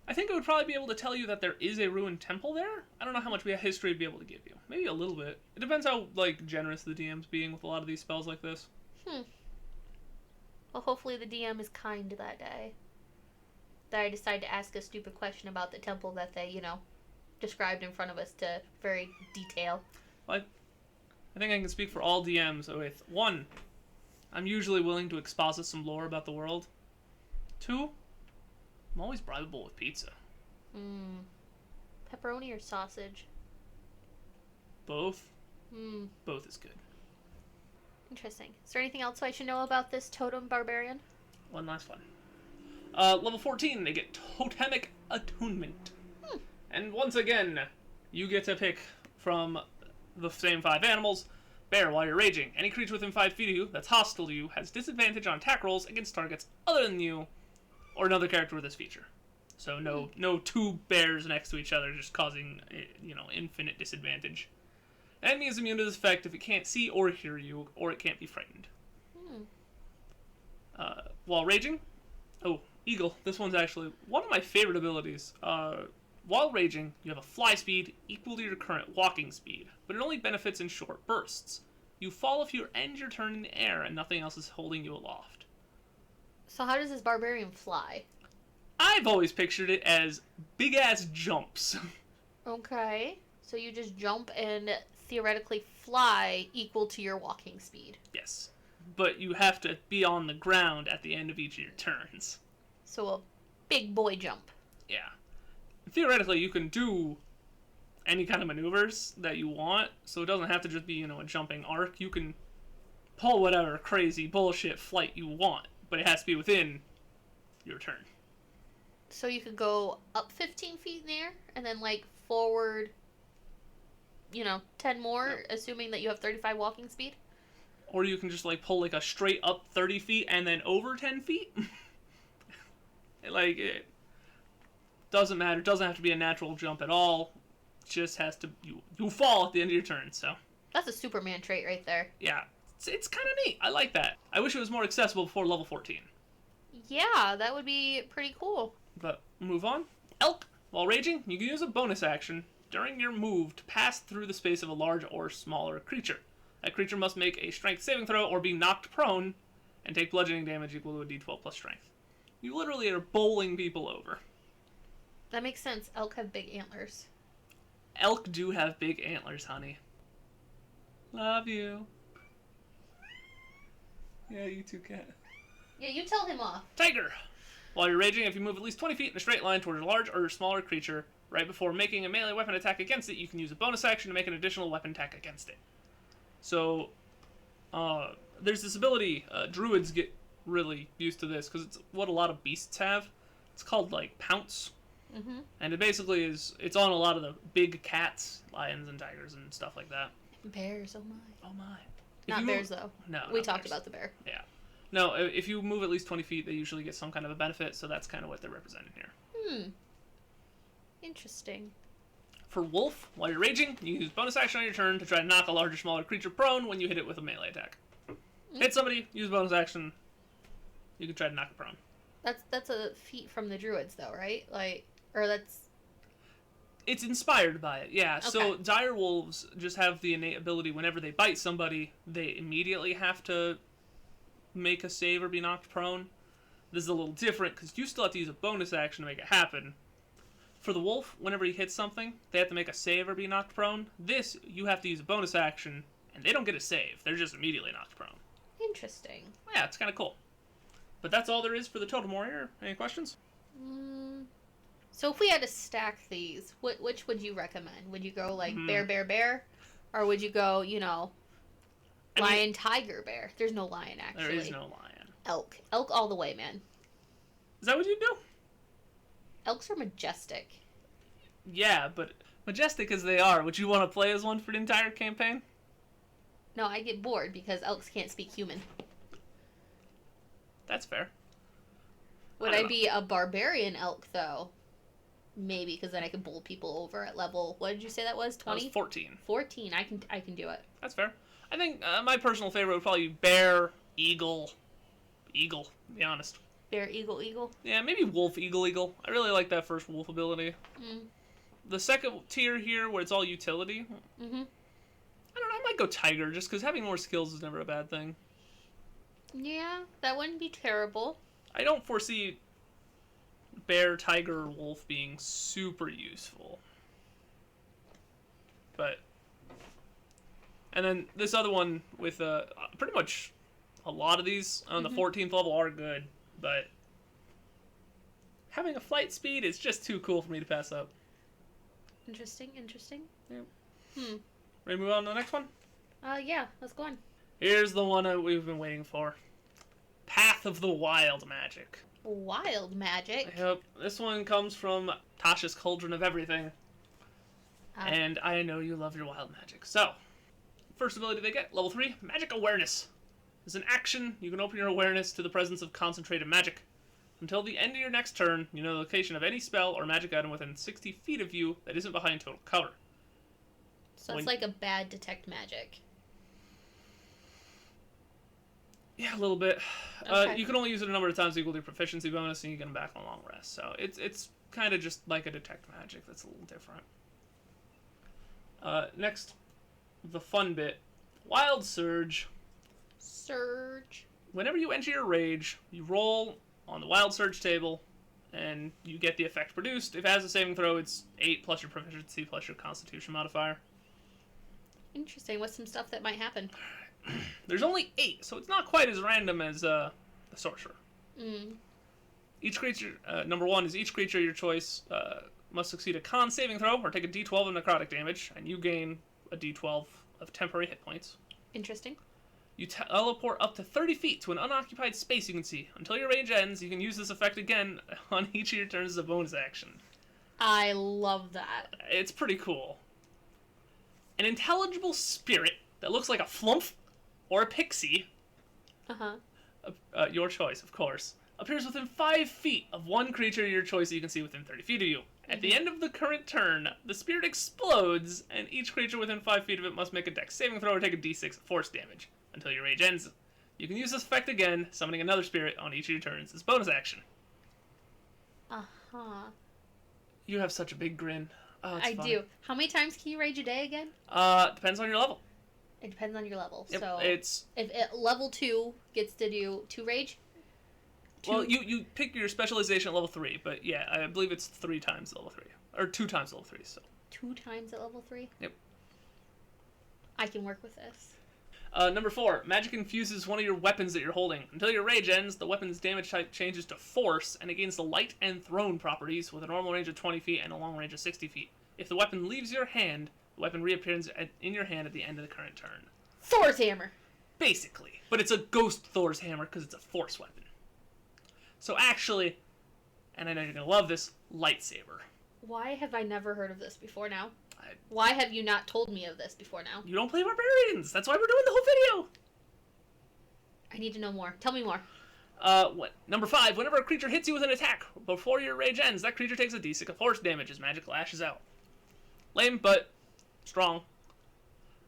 I think it would probably be able to tell you that there is a ruined temple there. I don't know how much history would be able to give you. Maybe a little bit. It depends how, like, generous the DM's being with a lot of these spells like this. Well, hopefully the DM is kind that day. That I decide to ask a stupid question about the temple that they, described in front of us to very detail. Well, I think I can speak for all DMs with, 1, I'm usually willing to exposit some lore about the world. 2, I'm always bribable with pizza. Pepperoni or sausage? Both? Both is good. Interesting. Is there anything else I should know about this Totem Barbarian? One last one. Level 14, they get Totemic Attunement. And once again, you get to pick from the same 5 animals. Bear, while you're raging, any creature within 5 feet of you that's hostile to you has disadvantage on attack rolls against targets other than you or another character with this feature. So no 2 bears next to each other just causing, infinite disadvantage. Enemy is immune to this effect if it can't see or hear you, or it can't be frightened. While raging, Eagle. This one's actually one of my favorite abilities. While raging, you have a fly speed equal to your current walking speed, but it only benefits in short bursts. You fall if you end your turn in the air and nothing else is holding you aloft. So how does this barbarian fly? I've always pictured it as big-ass jumps. Okay. So you just jump and theoretically fly equal to your walking speed. Yes. But you have to be on the ground at the end of each of your turns. So a big boy jump. Yeah. Theoretically, you can do any kind of maneuvers that you want, so it doesn't have to just be, a jumping arc. You can pull whatever crazy bullshit flight you want, but it has to be within your turn. So you could go up 15 feet in the air, and then, forward, 10 more, assuming that you have 35 walking speed? Or you can just, pull, a straight up 30 feet and then over 10 feet. It doesn't matter. It doesn't have to be a natural jump at all. It just has to... You fall at the end of your turn, so... That's a Superman trait right there. Yeah. It's kind of neat. I like that. I wish it was more accessible before level 14. Yeah, that would be pretty cool. But move on. Elk. While raging, you can use a bonus action during your move to pass through the space of a large or smaller creature. That creature must make a strength saving throw or be knocked prone and take bludgeoning damage equal to a d12 plus strength. You literally are bowling people over. That makes sense. Elk have big antlers. Elk do have big antlers, honey. Love you. Yeah, you too, cat. Yeah, you tell him off. Tiger. While you're raging, if you move at least 20 feet in a straight line towards a large or smaller creature, right before making a melee weapon attack against it, you can use a bonus action to make an additional weapon attack against it. So, there's this ability, druids get really used to this, because it's what a lot of beasts have. It's called, Pounce. Mm-hmm. And it basically is, it's on a lot of the big cats, lions and tigers and stuff like that. Bears, oh my. Oh my. Not bears, though. No, we talked about the bear. Yeah. No, if you move at least 20 feet, they usually get some kind of a benefit, so that's kind of what they're representing here. Interesting. For wolf, while you're raging, you use bonus action on your turn to try to knock a larger, smaller creature prone when you hit it with a melee attack. Hit somebody, use bonus action, you can try to knock it prone. That's a feat from the druids, though, right? Or that's... It's inspired by it, yeah. Okay. So dire wolves just have the innate ability, whenever they bite somebody, they immediately have to make a save or be knocked prone. This is a little different, because you still have to use a bonus action to make it happen. For the wolf, whenever he hits something, they have to make a save or be knocked prone. This, you have to use a bonus action, and they don't get a save. They're just immediately knocked prone. Interesting. Yeah, it's kind of cool. But that's all there is for the Totem Warrior. Any questions? So if we had to stack these, which would you recommend? Would you go bear, bear, bear? Or would you go, lion, tiger, bear? There's no lion, actually. There is no lion. Elk. Elk all the way, man. Is that what you do? Elks are majestic. Yeah, but majestic as they are, would you want to play as one for the entire campaign? No, I get bored because elks can't speak human. That's fair. Would I be a barbarian elk, though? Maybe, because then I could bowl people over at level... What did you say that was? 20? That was 14. 14. I can do it. That's fair. I think my personal favorite would probably be bear, eagle, to be honest. Bear, eagle, eagle. Yeah, maybe wolf, eagle. I really like that first wolf ability. The second tier here, where it's all utility. I don't know, I might go tiger, just because having more skills is never a bad thing. Yeah, that wouldn't be terrible. I don't foresee bear, tiger, or wolf being super useful. But... And then this other one with pretty much a lot of these on the 14th level are good, but having a flight speed is just too cool for me to pass up. Interesting. Yeah. Ready to move on to the next one? Yeah, let's go on. Here's the one we've been waiting for. Path of the Wild Magic. Wild magic? Yep. This one comes from Tasha's Cauldron of Everything. And I know you love your wild magic. So, first ability they get, level 3, Magic Awareness. As an action, you can open your awareness to the presence of concentrated magic. Until the end of your next turn, you know the location of any spell or magic item within 60 feet of you that isn't behind total cover. So it's like a bad detect magic. Yeah, a little bit. Okay. You can only use it a number of times equal to your proficiency bonus, and you get them back on a long rest. So it's kind of just like a detect magic that's a little different. Next, the fun bit. Wild Surge. Surge. Whenever you enter your rage, you roll on the Wild Surge table, and you get the effect produced. If it has a saving throw, it's 8 plus your proficiency plus your constitution modifier. Interesting. What's some stuff that might happen? There's only 8, so it's not quite as random as the Sorcerer. Each creature, number 1 is each creature of your choice must succeed a con saving throw or take a d12 of necrotic damage, and you gain a d12 of temporary hit points. Interesting. You teleport up to 30 feet to an unoccupied space you can see. Until your range ends, you can use this effect again on each of your turns as a bonus action. I love that. It's pretty cool. An intelligible spirit that looks like a flump or a pixie, your choice, of course, appears within 5 feet of one creature of your choice that you can see within 30 feet of you. At the end of the current turn, the spirit explodes, and each creature within 5 feet of it must make a dex saving throw or take a d6 of force damage. Until your rage ends. You can use this effect again, summoning another spirit on each of your turns as bonus action. You have such a big grin. Oh, it's I fun. do. How many times can you rage a day again? Depends on your level. It depends on your level. Yep, so it's... if level 2 gets to do 2 rage? Well, you pick your specialization at level 3, but yeah, I believe it's 3 times level 3. Or 2 times level 3, so... 2 times at level 3? Yep. I can work with this. Number 4, magic infuses one of your weapons that you're holding. Until your rage ends, the weapon's damage type changes to force, and it gains the light and thrown properties with a normal range of 20 feet and a long range of 60 feet. If the weapon leaves your hand, the weapon reappears in your hand at the end of the current turn. Thor's hammer! Basically. But it's a ghost Thor's hammer because it's a force weapon. So actually, and I know you're going to love this, lightsaber. Why have I never heard of this before now? Why have you not told me of this before now? You don't play Barbarians! That's why we're doing the whole video! I need to know more. Tell me more. Number 5, whenever a creature hits you with an attack before your rage ends, that creature takes a d6 of force damage as magic lashes out. Lame, but strong.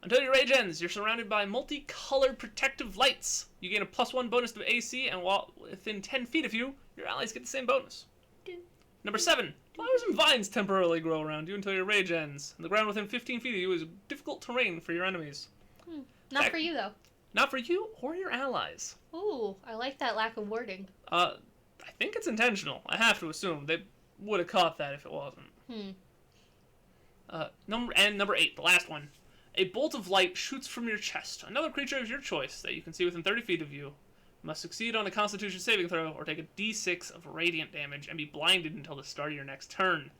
Until your rage ends, you're surrounded by multicolored protective lights. You gain a +1 bonus to AC, and while within 10 feet of you, your allies get the same bonus. Number 7, flowers and vines temporarily grow around you until your rage ends. And the ground within 15 feet of you is difficult terrain for your enemies. Not for you, though. Not for you or your allies. Ooh, I like that lack of wording. I think it's intentional. I have to assume. They would have caught that if it wasn't. Number 8, the last one. A bolt of light shoots from your chest. Another creature of your choice that you can see within 30 feet of you must succeed on a Constitution saving throw or take a d6 of radiant damage and be blinded until the start of your next turn.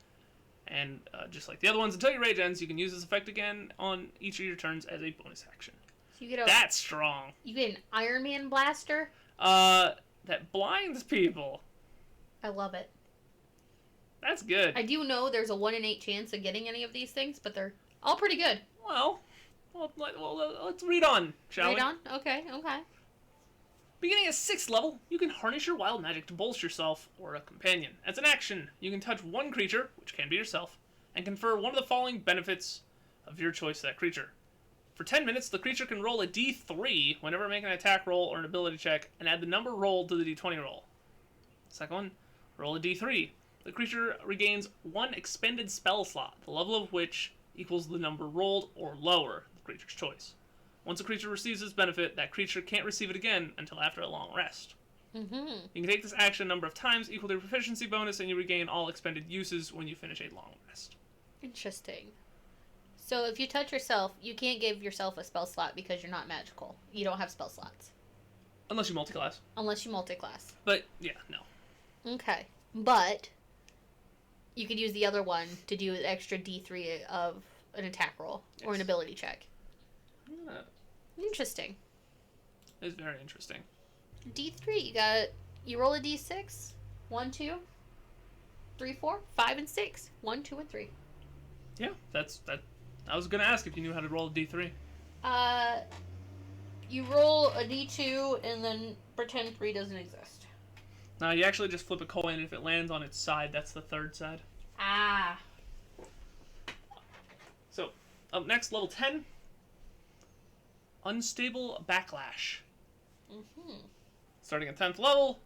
And just like the other ones, until your rage ends, you can use this effect again on each of your turns as a bonus action. So you get That's strong. You get an Iron Man blaster? That blinds people. I love it. That's good. I do know there's a 1 in 8 chance of getting any of these things, but they're all pretty good. Well, let's read on, shall we? Read on? Okay. Beginning at 6th level, you can harness your wild magic to bolster yourself or a companion. As an action, you can touch one creature, which can be yourself, and confer one of the following benefits of your choice to that creature. For 10 minutes, the creature can roll a d3 whenever making an attack roll or an ability check, and add the number rolled to the d20 roll. Second one, roll a d3. The creature regains 1 expended spell slot, the level of which equals the number rolled or lower, the creature's choice. Once a creature receives this benefit, that creature can't receive it again until after a long rest. Mm-hmm. You can take this action a number of times equal to your proficiency bonus, and you regain all expended uses when you finish a long rest. Interesting. So if you touch yourself, you can't give yourself a spell slot because you're not magical. You don't have spell slots. Unless you multiclass. Unless you multiclass. But, yeah, no. Okay. But you could use the other one to do an extra d3 of an attack roll or an ability check. Yeah. Interesting. It's very interesting. D3, you roll a d6. 1, 2, 3, 4, 5, and 6. 1, 2, and 3. Yeah, that. I was gonna ask if you knew how to roll a d3. You roll a d2 and then pretend 3 doesn't exist. Now you actually just flip a coin, and if it lands on its side, that's the third side. Ah. So, up next, level 10. Unstable Backlash. Mm-hmm. Starting at 10th level,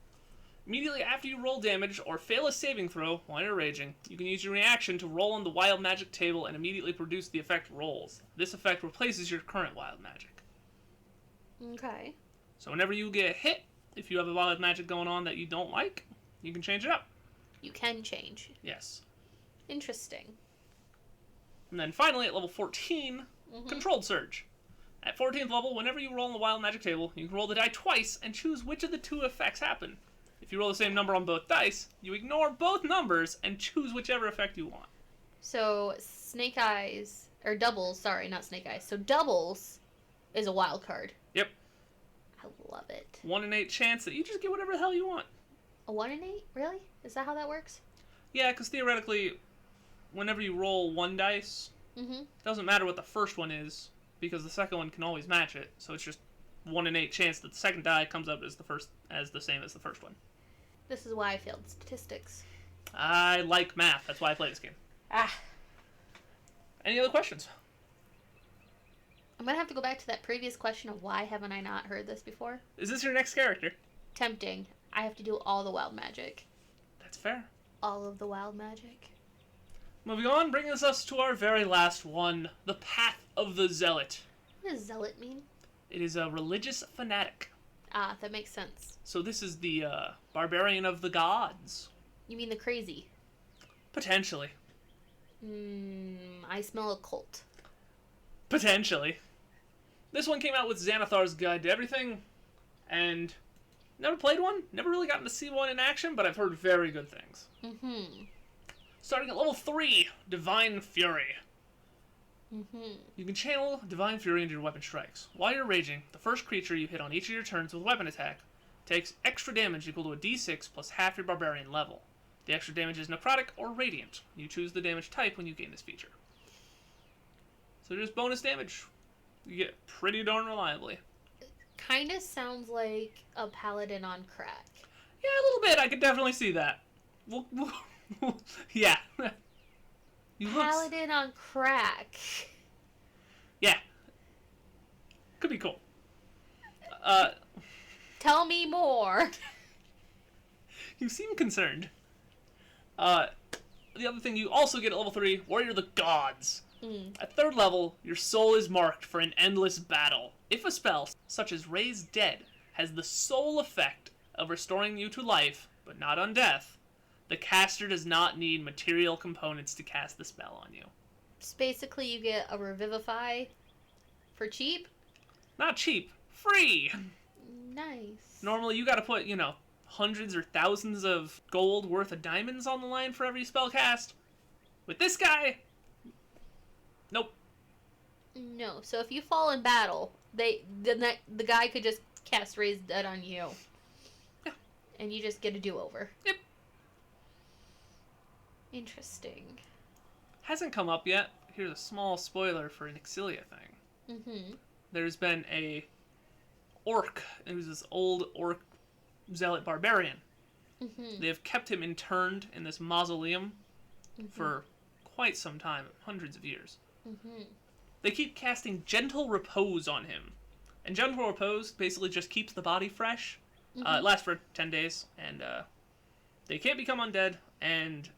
immediately after you roll damage or fail a saving throw while you're raging, you can use your reaction to roll on the wild magic table and immediately produce the effect rolls. This effect replaces your current wild magic. Okay. So whenever you get hit, if you have a wild magic going on that you don't like, you can change it up. You can change. Yes. Interesting. And then finally, at level 14, Controlled Surge. At 14th level, whenever you roll on the wild magic table, you can roll the die twice and choose which of the two effects happen. If you roll the same number on both dice, you ignore both numbers and choose whichever effect you want. So, Snake Eyes, or Doubles, sorry, not Snake Eyes. So, Doubles is a wild card. Yep. I love it. 1 in 8 chance that you just get whatever the hell you want. A 1 in 8? Really? Is that how that works? Yeah, because theoretically, whenever you roll one dice, it doesn't matter what the first one is, because the second one can always match it. So it's just 1 in 8 chance that the second die comes up as the same as the first one. This is why I failed statistics. I like math. That's why I play this game. Ah. Any other questions? I'm going to have to go back to that previous question of why haven't I not heard this before? Is this your next character? Tempting. I have to do all the wild magic. That's fair. All of the wild magic. Moving on, bringing us to our very last one, the Path of the Zealot. What does zealot mean? It is a religious fanatic. Ah, that makes sense. So this is the Barbarian of the Gods. You mean the crazy? Potentially. I smell a cult. Potentially. This one came out with Xanathar's Guide to Everything, and never played one, never really gotten to see one in action, but I've heard very good things. Starting at level 3, Divine Fury. You can channel Divine Fury into your weapon strikes. While you're raging, the first creature you hit on each of your turns with weapon attack takes extra damage equal to a d6 plus half your Barbarian level. The extra damage is necrotic or radiant. You choose the damage type when you gain this feature. So just bonus damage. You get pretty darn reliably. Kinda sounds like a paladin on crack. Yeah, a little bit. I could definitely see that. Yeah. Paladin on crack. Yeah. Could be cool. Tell me more. You seem concerned. The other thing you also get at level 3, Warrior of the Gods. At 3rd level, your soul is marked for an endless battle. If a spell, such as Raise Dead, has the sole effect of restoring you to life, but not on death, the caster does not need material components to cast the spell on you. So basically you get a Revivify for cheap? Not cheap. Free! Nice. Normally you gotta put, hundreds or thousands of gold worth of diamonds on the line for every spell cast. With this guy, nope. No, so if you fall in battle, the guy could just cast Raise Dead on you. Yeah. And you just get a do-over. Yep. Interesting. Hasn't come up yet. Here's a small spoiler for an Exilia thing. There's been a orc. It was this old orc zealot barbarian. They have kept him interned in this mausoleum for quite some time, hundreds of years. they keep casting Gentle Repose on him. And Gentle Repose basically just keeps the body fresh. It lasts for 10 days, and they can't become undead, and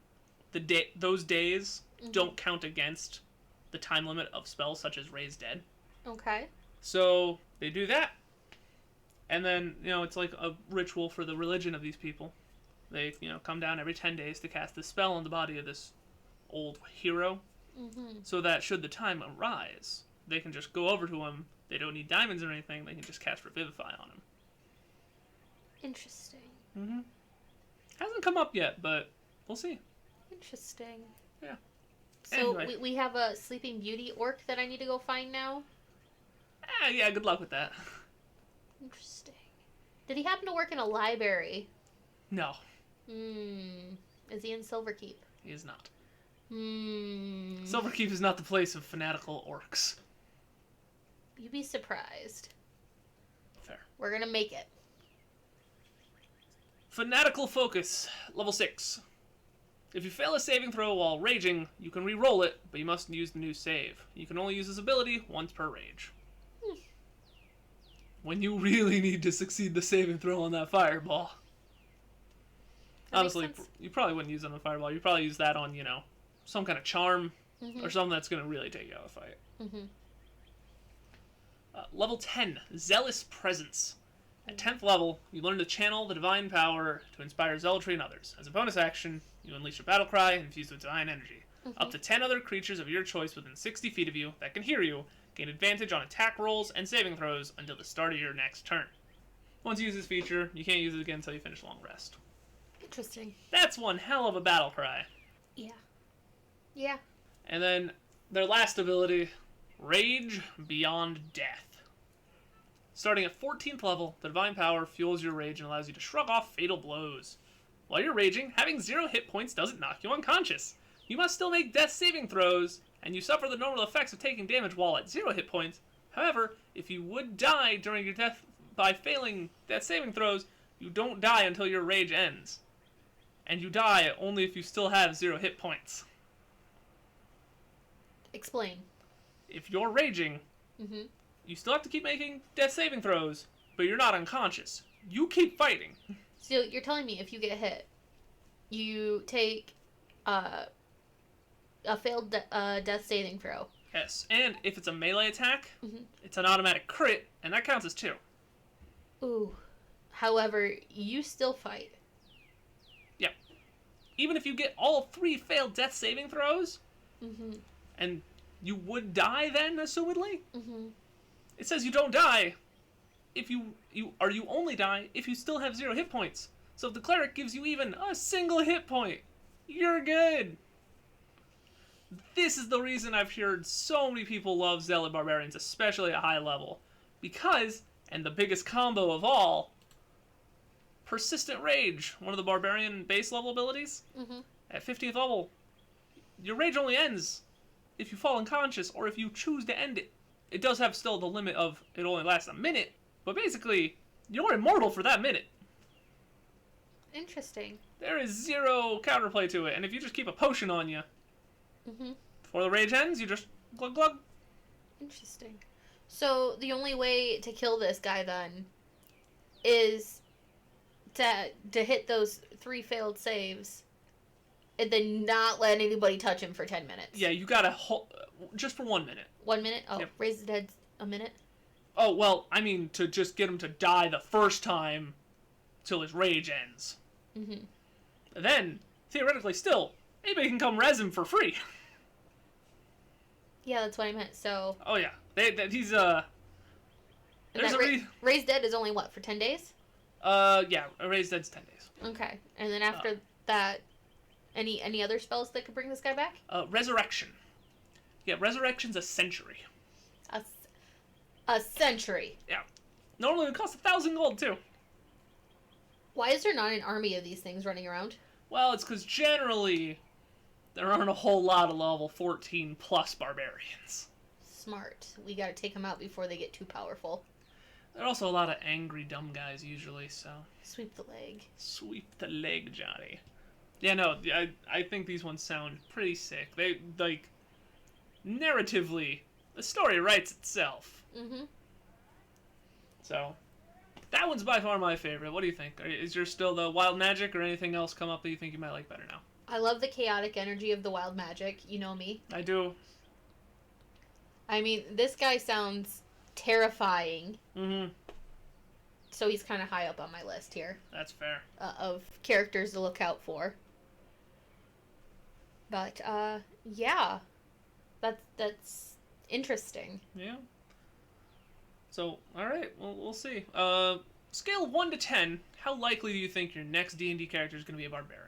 those days don't count against the time limit of spells such as Raise Dead. Okay. So they do that, and then, it's like a ritual for the religion of these people. They, come down every 10 days to cast this spell on the body of this old hero, so that should the time arise, they can just go over to him. They don't need diamonds or anything. They can just cast Revivify on him. Interesting. Hasn't come up yet, but we'll see. Interesting. Yeah. So Anyway. we have a Sleeping Beauty orc that I need to go find now? Yeah, good luck with that. Interesting. Did he happen to work in a library? No. Is he in Silverkeep? He is not. Silverkeep. Silverkeep is not the place of fanatical orcs. You'd be surprised. Fair. We're gonna make it. Fanatical Focus, level 6. If you fail a saving throw while raging, you can re-roll it, but you must use the new save. You can only use this ability once per rage. When you really need to succeed the saving throw on that fireball. Honestly, you probably wouldn't use it on a fireball. You'd probably use that on, some kind of charm, or something that's going to really take you out of the fight. Level 10, Zealous Presence. At 10th level, you learn to channel the divine power to inspire zealotry in others. As a bonus action, you unleash your battle cry and infuse with divine energy. Up to 10 other creatures of your choice within 60 feet of you that can hear you gain advantage on attack rolls and saving throws until the start of your next turn. Once you use this feature, you can't use it again until you finish Long Rest. Interesting. That's one hell of a battle cry. Yeah. Yeah. And then their last ability, Rage Beyond Death. Starting at 14th level, the divine power fuels your rage and allows you to shrug off fatal blows. While you're raging, having 0 hit points doesn't knock you unconscious. You must still make death saving throws, and you suffer the normal effects of taking damage while at 0 hit points. However, if you would die during your death by failing death saving throws, you don't die until your rage ends. And you die only if you still have 0 hit points. Explain. If you're raging, you still have to keep making death saving throws, but you're not unconscious. You keep fighting. So you're telling me if you get hit, you take a failed death saving throw. Yes, and if it's a melee attack, it's an automatic crit, and that counts as 2. Ooh. However, you still fight. Yep. Even if you get all 3 failed death saving throws, and you would die then, assumedly, it says you don't die if you only die if you still have 0 hit points. So if the cleric gives you even a single hit point, you're good. This is the reason I've heard so many people love Zealot Barbarians, especially at high level. Because, and the biggest combo of all, Persistent Rage, one of the Barbarian base level abilities. At 15th level, your rage only ends if you fall unconscious or if you choose to end it. It does have still the limit of it only lasts a minute, but basically, you're immortal for that minute. Interesting. There is 0 counterplay to it, and if you just keep a potion on you, before the rage ends, you just glug glug. Interesting. So the only way to kill this guy then is to hit those 3 failed saves and then not let anybody touch him for 10 minutes. Yeah, you gotta just for 1 minute. 1 minute? Oh, yep. Raise the dead a minute? Oh, well, I mean to just get him to die the first time till his rage ends. Then, theoretically still, anybody can come res him for free. Yeah, that's what I meant, so... Oh yeah, he's, And that Raise Dead is only, what, for 10 days? Yeah, Raise Dead's 10 days. Okay, and then after that, any other spells that could bring this guy back? Resurrection. Yeah, Resurrection's a century. A century? Yeah. Normally it costs 1,000 gold, too. Why is there not an army of these things running around? Well, it's because generally there aren't a whole lot of level 14 plus barbarians. Smart. We gotta take them out before they get too powerful. There are also a lot of angry dumb guys usually, so... Sweep the leg. Sweep the leg, Johnny. Yeah, no, I think these ones sound pretty sick. They, like, narratively, the story writes itself. Mm-hmm. So, that one's by far my favorite. What do you think? Is there still the wild magic or anything else come up that you think you might like better now? I love the chaotic energy of the wild magic. You know me. I do. I mean, this guy sounds terrifying. Mm-hmm. So he's kind of high up on my list here. That's fair. Of characters to look out for. But, yeah. That's interesting. Yeah. So, alright, well, we'll see. Scale of 1 to 10, how likely do you think your next D&D character is going to be a barbarian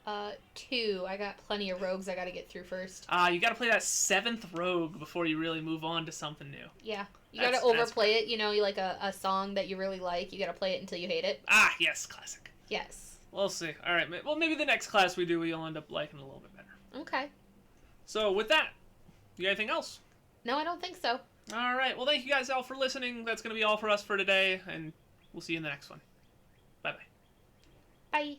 now? 2. I got plenty of rogues I gotta get through first. You gotta play that 7th rogue before you really move on to something new. Yeah. You gotta overplay it, you know, you like a song that you really like, you gotta play it until you hate it. Ah, yes, classic. Yes. We'll see. Alright, well, maybe the next class we do, we'll end up liking it a little bit better. Okay. So, with that, you got anything else? No, I don't think so. Alright, well, thank you guys all for listening. That's gonna be all for us for today, and we'll see you in the next one. Bye-bye. Bye.